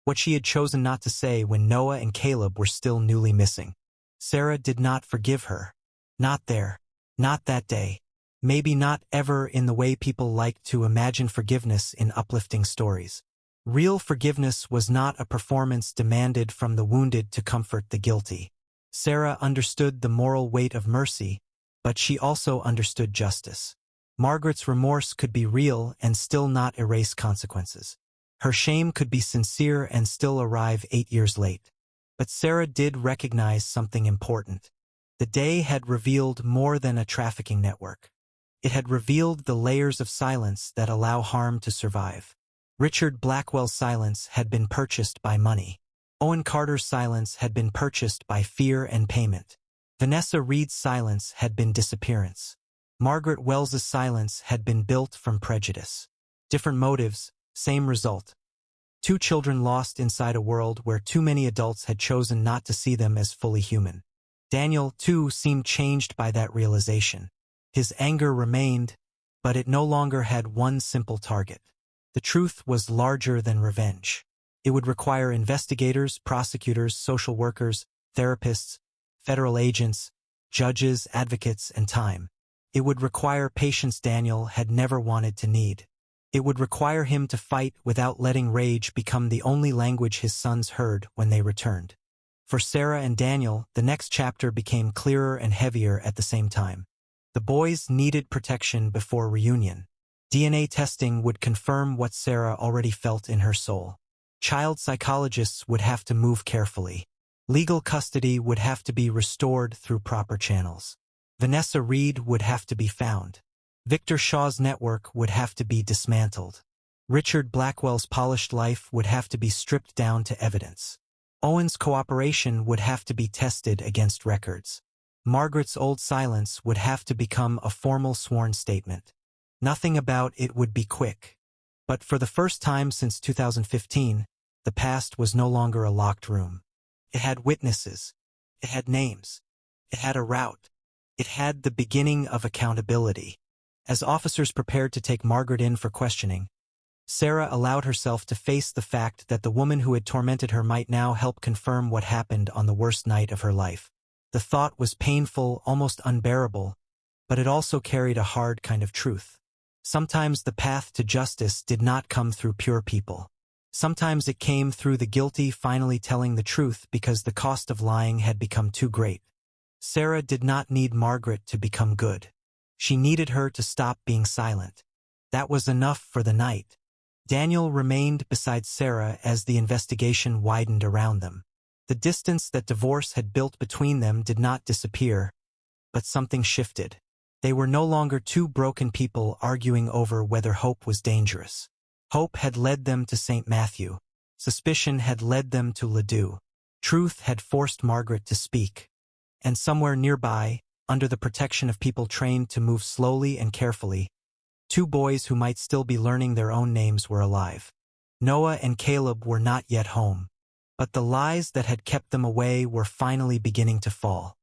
what she had chosen not to say when Noah and Caleb were still newly missing. Sarah did not forgive her. Not there. Not that day. Maybe not ever in the way people like to imagine forgiveness in uplifting stories. Real forgiveness was not a performance demanded from the wounded to comfort the guilty. Sarah understood the moral weight of mercy, but she also understood justice. Margaret's remorse could be real and still not erase consequences. Her shame could be sincere and still arrive 8 years late. But Sarah did recognize something important. The day had revealed more than a trafficking network. It had revealed the layers of silence that allow harm to survive. Richard Blackwell's silence had been purchased by money. Owen Carter's silence had been purchased by fear and payment. Vanessa Reed's silence had been disappearance. Margaret Wells's silence had been built from prejudice. Different motives, same result. 2 children lost inside a world where too many adults had chosen not to see them as fully human. Daniel, too, seemed changed by that realization. His anger remained, but it no longer had one simple target. The truth was larger than revenge. It would require investigators, prosecutors, social workers, therapists, federal agents, judges, advocates, and time. It would require patience Daniel had never wanted to need. It would require him to fight without letting rage become the only language his sons heard when they returned. For Sarah and Daniel, the next chapter became clearer and heavier at the same time. The boys needed protection before reunion. DNA testing would confirm what Sarah already felt in her soul. Child psychologists would have to move carefully. Legal custody would have to be restored through proper channels. Vanessa Reed would have to be found. Victor Shaw's network would have to be dismantled. Richard Blackwell's polished life would have to be stripped down to evidence. Owen's cooperation would have to be tested against records. Margaret's old silence would have to become a formal sworn statement. Nothing about it would be quick. But for the first time since 2015, the past was no longer a locked room. It had witnesses. It had names. It had a route. It had the beginning of accountability. As officers prepared to take Margaret in for questioning, Sarah allowed herself to face the fact that the woman who had tormented her might now help confirm what happened on the worst night of her life. The thought was painful, almost unbearable, but it also carried a hard kind of truth. Sometimes the path to justice did not come through pure people. Sometimes it came through the guilty finally telling the truth because the cost of lying had become too great. Sarah did not need Margaret to become good. She needed her to stop being silent. That was enough for the night. Daniel remained beside Sarah as the investigation widened around them. The distance that divorce had built between them did not disappear, but something shifted. They were no longer two broken people arguing over whether hope was dangerous. Hope had led them to St. Matthew. Suspicion had led them to Ladue. Truth had forced Margaret to speak. And somewhere nearby, under the protection of people trained to move slowly and carefully, two boys who might still be learning their own names were alive. Noah and Caleb were not yet home, but the lies that had kept them away were finally beginning to fall.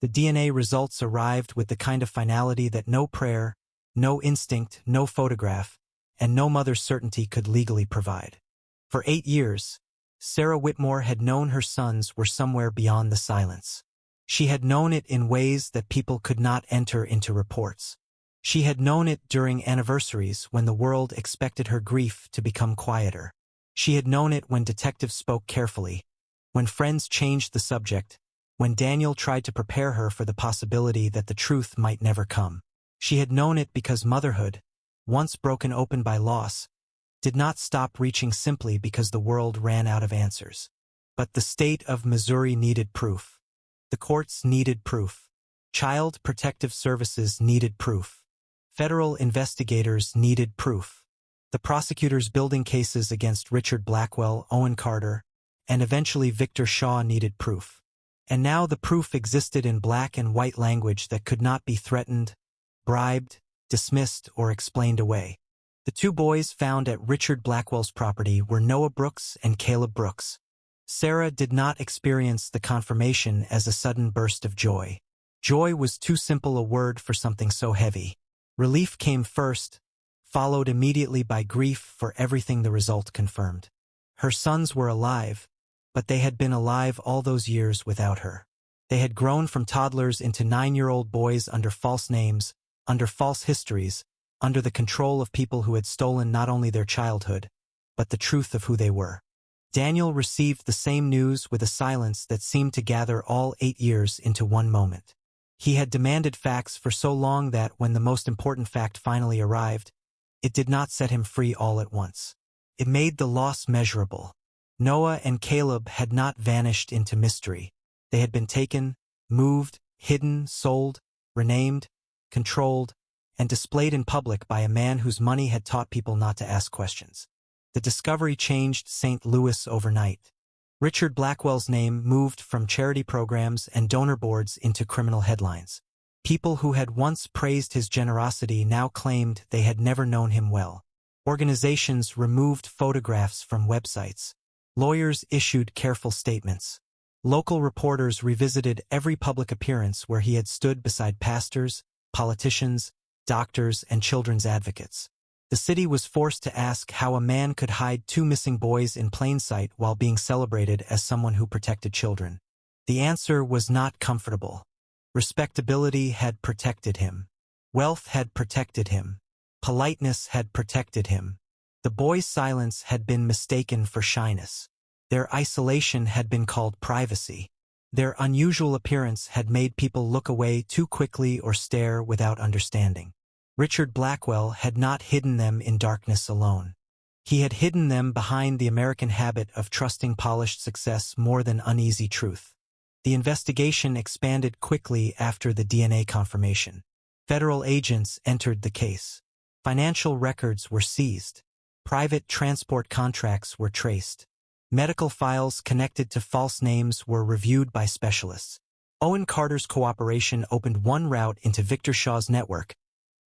The DNA results arrived with the kind of finality that no prayer, no instinct, no photograph, and no mother's certainty could legally provide. For 8 years, Sarah Whitmore had known her sons were somewhere beyond the silence. She had known it in ways that people could not enter into reports. She had known it during anniversaries when the world expected her grief to become quieter. She had known it when detectives spoke carefully, when friends changed the subject, when Daniel tried to prepare her for the possibility that the truth might never come. She had known it because motherhood, once broken open by loss, did not stop reaching simply because the world ran out of answers. But the state of Missouri needed proof. The courts needed proof. Child Protective Services needed proof. Federal investigators needed proof. The prosecutors building cases against Richard Blackwell, Owen Carter, and eventually Victor Shaw needed proof. And now the proof existed in black and white language that could not be threatened, bribed, dismissed, or explained away. The two boys found at Richard Blackwell's property were Noah Brooks and Caleb Brooks. Sarah did not experience the confirmation as a sudden burst of joy. Joy was too simple a word for something so heavy. Relief came first, followed immediately by grief for everything the result confirmed. Her sons were alive, but they had been alive all those years without her. They had grown from toddlers into 9-year-old boys under false names, under false histories, under the control of people who had stolen not only their childhood, but the truth of who they were. Daniel received the same news with a silence that seemed to gather all 8 years into one moment. He had demanded facts for so long that when the most important fact finally arrived, it did not set him free all at once. It made the loss measurable. Noah and Caleb had not vanished into mystery. They had been taken, moved, hidden, sold, renamed, controlled, and displayed in public by a man whose money had taught people not to ask questions. The discovery changed St. Louis overnight. Richard Blackwell's name moved from charity programs and donor boards into criminal headlines. People who had once praised his generosity now claimed they had never known him well. Organizations removed photographs from websites. Lawyers issued careful statements. Local reporters revisited every public appearance where he had stood beside pastors, politicians, doctors, and children's advocates. The city was forced to ask how a man could hide 2 missing boys in plain sight while being celebrated as someone who protected children. The answer was not comfortable. Respectability had protected him. Wealth had protected him. Politeness had protected him. The boys' silence had been mistaken for shyness. Their isolation had been called privacy. Their unusual appearance had made people look away too quickly or stare without understanding. Richard Blackwell had not hidden them in darkness alone. He had hidden them behind the American habit of trusting polished success more than uneasy truth. The investigation expanded quickly after the DNA confirmation. Federal agents entered the case. Financial records were seized. Private transport contracts were traced. Medical files connected to false names were reviewed by specialists. Owen Carter's cooperation opened one route into Victor Shaw's network,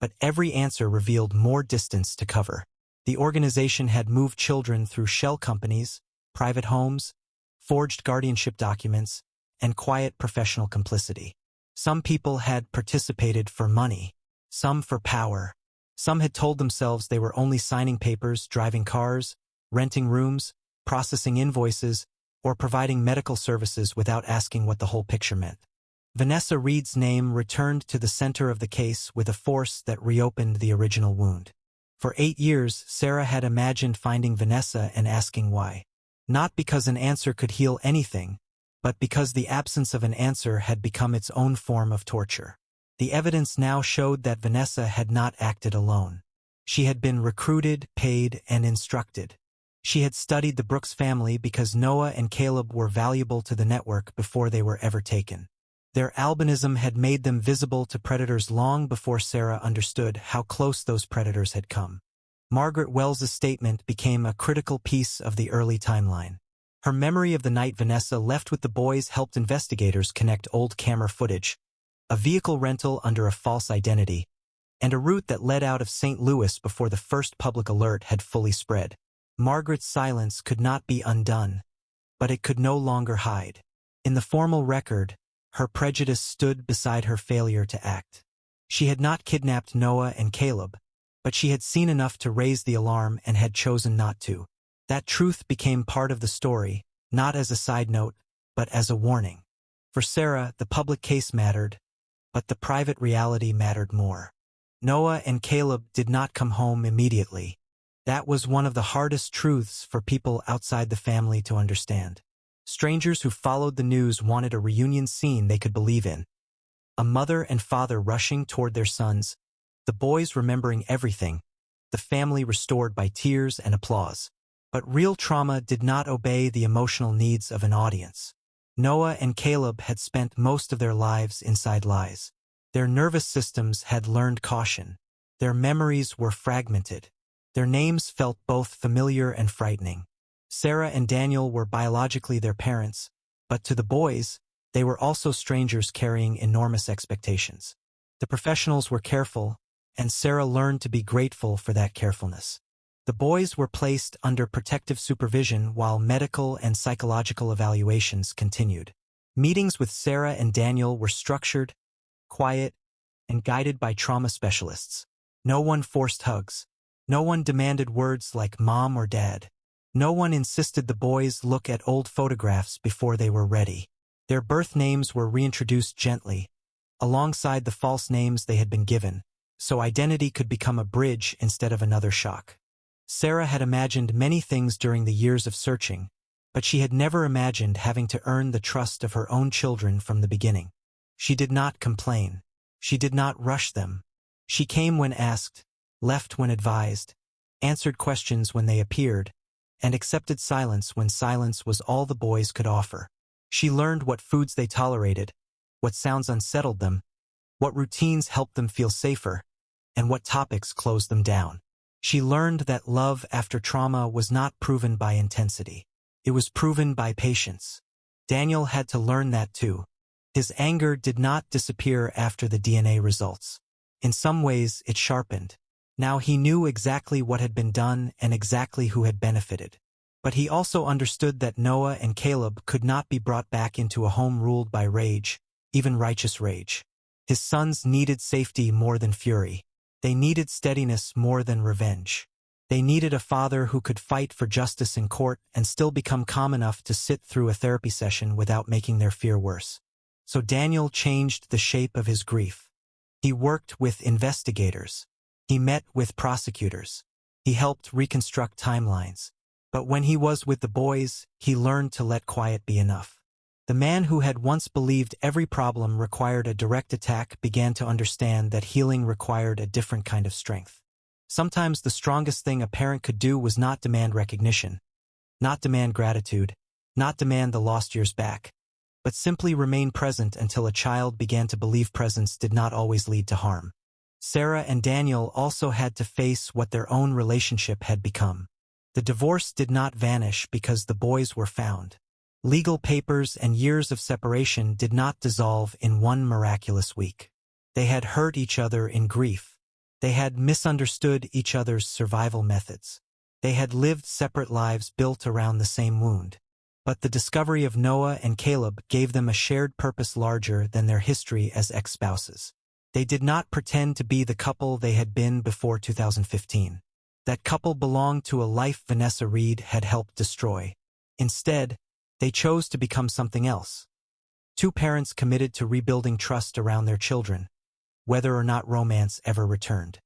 but every answer revealed more distance to cover. The organization had moved children through shell companies, private homes, forged guardianship documents, and quiet professional complicity. Some people had participated for money, some for power. Some had told themselves they were only signing papers, driving cars, renting rooms, processing invoices, or providing medical services without asking what the whole picture meant. Vanessa Reed's name returned to the center of the case with a force that reopened the original wound. For 8 years, Sarah had imagined finding Vanessa and asking why. Not because an answer could heal anything, but because the absence of an answer had become its own form of torture. The evidence now showed that Vanessa had not acted alone. She had been recruited, paid, and instructed. She had studied the Brooks family because Noah and Caleb were valuable to the network before they were ever taken. Their albinism had made them visible to predators long before Sarah understood how close those predators had come. Margaret Wells's statement became a critical piece of the early timeline. Her memory of the night Vanessa left with the boys helped investigators connect old camera footage, a vehicle rental under a false identity, and a route that led out of St. Louis before the first public alert had fully spread. Margaret's silence could not be undone, but it could no longer hide. In the formal record, her prejudice stood beside her failure to act. She had not kidnapped Noah and Caleb, but she had seen enough to raise the alarm and had chosen not to. That truth became part of the story, not as a side note, but as a warning. For Sarah, the public case mattered, but the private reality mattered more. Noah and Caleb did not come home immediately. That was one of the hardest truths for people outside the family to understand. Strangers who followed the news wanted a reunion scene they could believe in. A mother and father rushing toward their sons, the boys remembering everything, the family restored by tears and applause. But real trauma did not obey the emotional needs of an audience. Noah and Caleb had spent most of their lives inside lies. Their nervous systems had learned caution. Their memories were fragmented. Their names felt both familiar and frightening. Sarah and Daniel were biologically their parents, but to the boys, they were also strangers carrying enormous expectations. The professionals were careful, and Sarah learned to be grateful for that carefulness. The boys were placed under protective supervision while medical and psychological evaluations continued. Meetings with Sarah and Daniel were structured, quiet, and guided by trauma specialists. No one forced hugs. No one demanded words like mom or dad. No one insisted the boys look at old photographs before they were ready. Their birth names were reintroduced gently, alongside the false names they had been given, so identity could become a bridge instead of another shock. Sarah had imagined many things during the years of searching, but she had never imagined having to earn the trust of her own children from the beginning. She did not complain. She did not rush them. She came when asked, left when advised, answered questions when they appeared, and accepted silence when silence was all the boys could offer. She learned what foods they tolerated, what sounds unsettled them, what routines helped them feel safer, and what topics closed them down. She learned that love after trauma was not proven by intensity. It was proven by patience. Daniel had to learn that too. His anger did not disappear after the DNA results. In some ways, it sharpened. Now he knew exactly what had been done and exactly who had benefited. But he also understood that Noah and Caleb could not be brought back into a home ruled by rage, even righteous rage. His sons needed safety more than fury. They needed steadiness more than revenge. They needed a father who could fight for justice in court and still become calm enough to sit through a therapy session without making their fear worse. So Daniel changed the shape of his grief. He worked with investigators. He met with prosecutors. He helped reconstruct timelines. But when he was with the boys, he learned to let quiet be enough. The man who had once believed every problem required a direct attack began to understand that healing required a different kind of strength. Sometimes the strongest thing a parent could do was not demand recognition, not demand gratitude, not demand the lost years back, but simply remain present until a child began to believe presence did not always lead to harm. Sarah and Daniel also had to face what their own relationship had become. The divorce did not vanish because the boys were found. Legal papers and years of separation did not dissolve in one miraculous week. They had hurt each other in grief. They had misunderstood each other's survival methods. They had lived separate lives built around the same wound. But the discovery of Noah and Caleb gave them a shared purpose larger than their history as ex-spouses. They did not pretend to be the couple they had been before 2015. That couple belonged to a life Vanessa Reed had helped destroy. Instead, they chose to become something else. Two parents committed to rebuilding trust around their children, whether or not romance ever returned.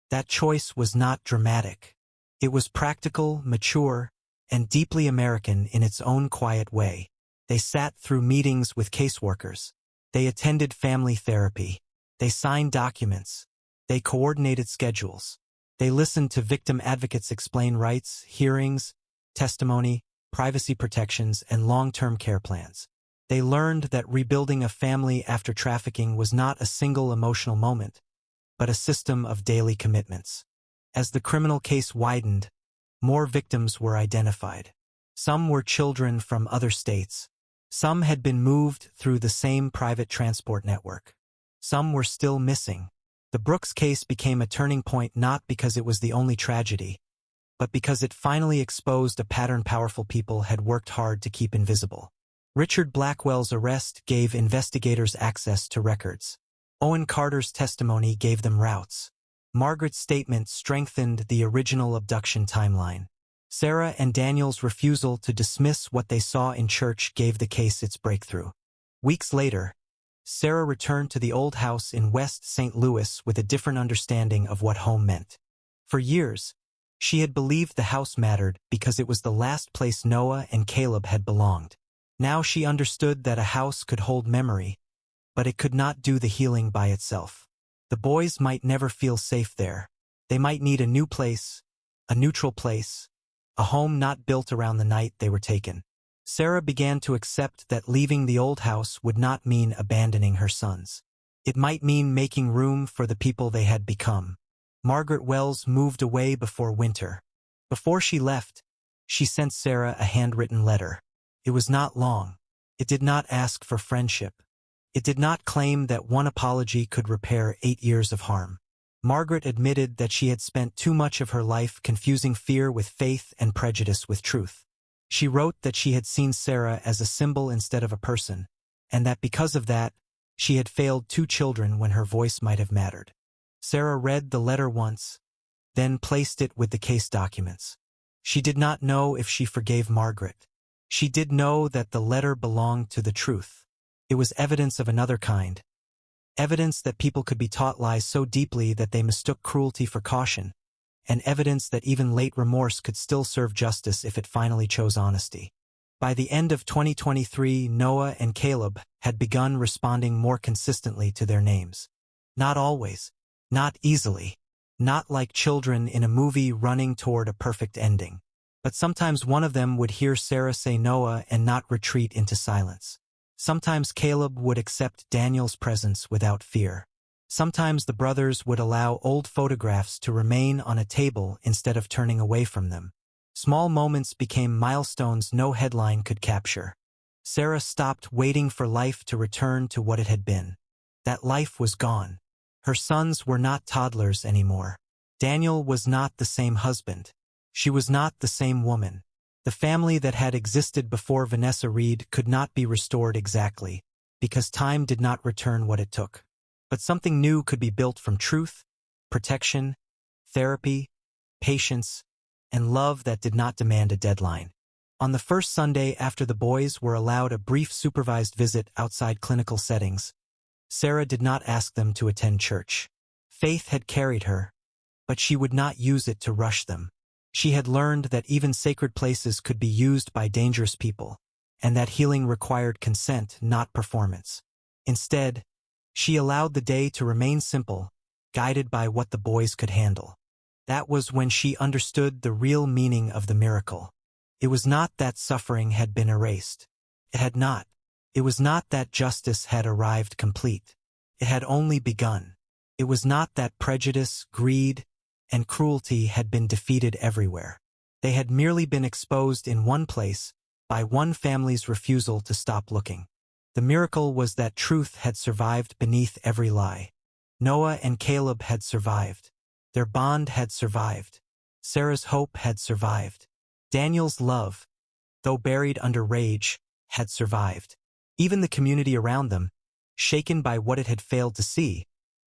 That choice was not dramatic. It was practical, mature, and deeply American in its own quiet way. They sat through meetings with caseworkers. They attended family therapy. They signed documents. They coordinated schedules. They listened to victim advocates explain rights, hearings, testimony, privacy protections, and long-term care plans. They learned that rebuilding a family after trafficking was not a single emotional moment, but a system of daily commitments. As the criminal case widened, more victims were identified. Some were children from other states. Some had been moved through the same private transport network. Some were still missing. The Brooks case became a turning point not because it was the only tragedy, but because it finally exposed a pattern powerful people had worked hard to keep invisible. Richard Blackwell's arrest gave investigators access to records. Owen Carter's testimony gave them routes. Margaret's statement strengthened the original abduction timeline. Sarah and Daniel's refusal to dismiss what they saw in church gave the case its breakthrough. Weeks later, Sarah returned to the old house in West St. Louis with a different understanding of what home meant. For years, she had believed the house mattered because it was the last place Noah and Caleb had belonged. Now she understood that a house could hold memory, but it could not do the healing by itself. The boys might never feel safe there. They might need a new place, a neutral place, a home not built around the night they were taken. Sarah began to accept that leaving the old house would not mean abandoning her sons. It might mean making room for the people they had become. Margaret Wells moved away before winter. Before she left, she sent Sarah a handwritten letter. It was not long. It did not ask for friendship. It did not claim that one apology could repair 8 years of harm. Margaret admitted that she had spent too much of her life confusing fear with faith and prejudice with truth. She wrote that she had seen Sarah as a symbol instead of a person, and that because of that, she had failed 2 children when her voice might have mattered. Sarah read the letter once, then placed it with the case documents. She did not know if she forgave Margaret. She did know that the letter belonged to the truth. It was evidence of another kind. Evidence that people could be taught lies so deeply that they mistook cruelty for caution, and evidence that even late remorse could still serve justice if it finally chose honesty. By the end of 2023, Noah and Caleb had begun responding more consistently to their names. Not always, not easily, not like children in a movie running toward a perfect ending. But sometimes one of them would hear Sarah say Noah and not retreat into silence. Sometimes Caleb would accept Daniel's presence without fear. Sometimes the brothers would allow old photographs to remain on a table instead of turning away from them. Small moments became milestones no headline could capture. Sarah stopped waiting for life to return to what it had been. That life was gone. Her sons were not toddlers anymore. Daniel was not the same husband. She was not the same woman. The family that had existed before Vanessa Reed could not be restored exactly, because time did not return what it took. But something new could be built from truth, protection, therapy, patience, and love that did not demand a deadline. On the first Sunday after the boys were allowed a brief supervised visit outside clinical settings, Sarah did not ask them to attend church. Faith had carried her, but she would not use it to rush them. She had learned that even sacred places could be used by dangerous people, and that healing required consent, not performance. Instead, she allowed the day to remain simple, guided by what the boys could handle. That was when she understood the real meaning of the miracle. It was not that suffering had been erased. It had not. It was not that justice had arrived complete. It had only begun. It was not that prejudice, greed, and cruelty had been defeated everywhere. They had merely been exposed in one place by one family's refusal to stop looking. The miracle was that truth had survived beneath every lie. Noah and Caleb had survived. Their bond had survived. Sarah's hope had survived. Daniel's love, though buried under rage, had survived. Even the community around them, shaken by what it had failed to see,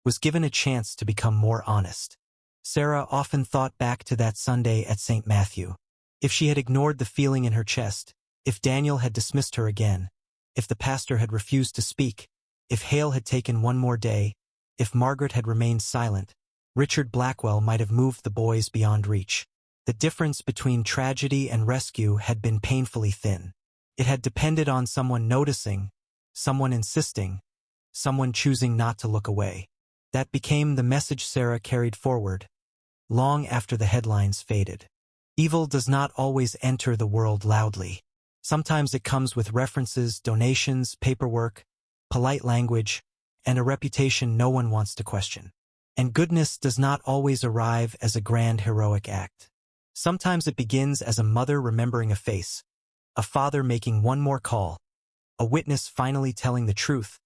was given a chance to become more honest. Sarah often thought back to that Sunday at St. Matthew. If she had ignored the feeling in her chest, if Daniel had dismissed her again, if the pastor had refused to speak, if Hale had taken one more day, if Margaret had remained silent, Richard Blackwell might have moved the boys beyond reach. The difference between tragedy and rescue had been painfully thin. It had depended on someone noticing, someone insisting, someone choosing not to look away. That became the message Sarah carried forward, long after the headlines faded. Evil does not always enter the world loudly. Sometimes it comes with references, donations, paperwork, polite language, and a reputation no one wants to question. And goodness does not always arrive as a grand heroic act. Sometimes it begins as a mother remembering a face, a father making one more call, a witness finally telling the truth,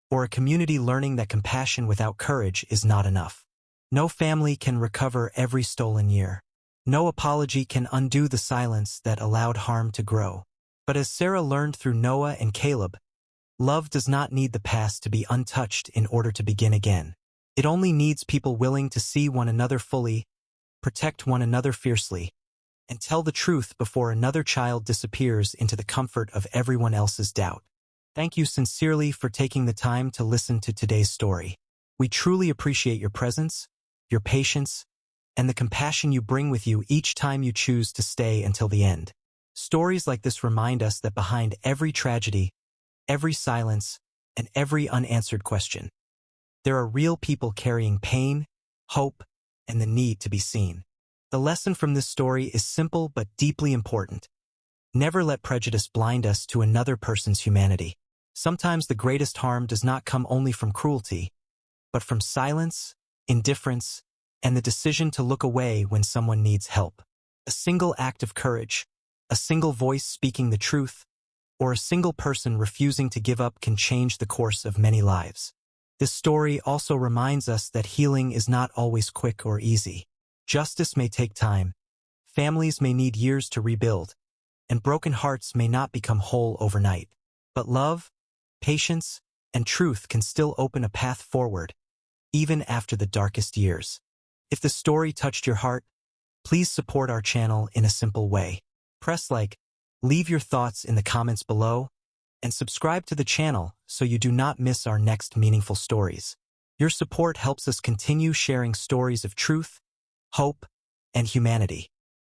or a community learning that compassion without courage is not enough. No family can recover every stolen year. No apology can undo the silence that allowed harm to grow. But as Sarah learned through Noah and Caleb, love does not need the past to be untouched in order to begin again. It only needs people willing to see one another fully, protect one another fiercely, and tell the truth before another child disappears into the comfort of everyone else's doubt. Thank you sincerely for taking the time to listen to today's story. We truly appreciate your presence, your patience, and the compassion you bring with you each time you choose to stay until the end. Stories like this remind us that behind every tragedy, every silence, and every unanswered question, there are real people carrying pain, hope, and the need to be seen. The lesson from this story is simple but deeply important. Never let prejudice blind us to another person's humanity. Sometimes the greatest harm does not come only from cruelty, but from silence, indifference, and the decision to look away when someone needs help. A single act of courage, a single voice speaking the truth, or a single person refusing to give up can change the course of many lives. This story also reminds us that healing is not always quick or easy. Justice may take time, families may need years to rebuild, and broken hearts may not become whole overnight. But love, patience, and truth can still open a path forward, even after the darkest years. If the story touched your heart, please support our channel in a simple way. Press like, leave your thoughts in the comments below, and subscribe to the channel so you do not miss our next meaningful stories. Your support helps us continue sharing stories of truth, hope, and humanity.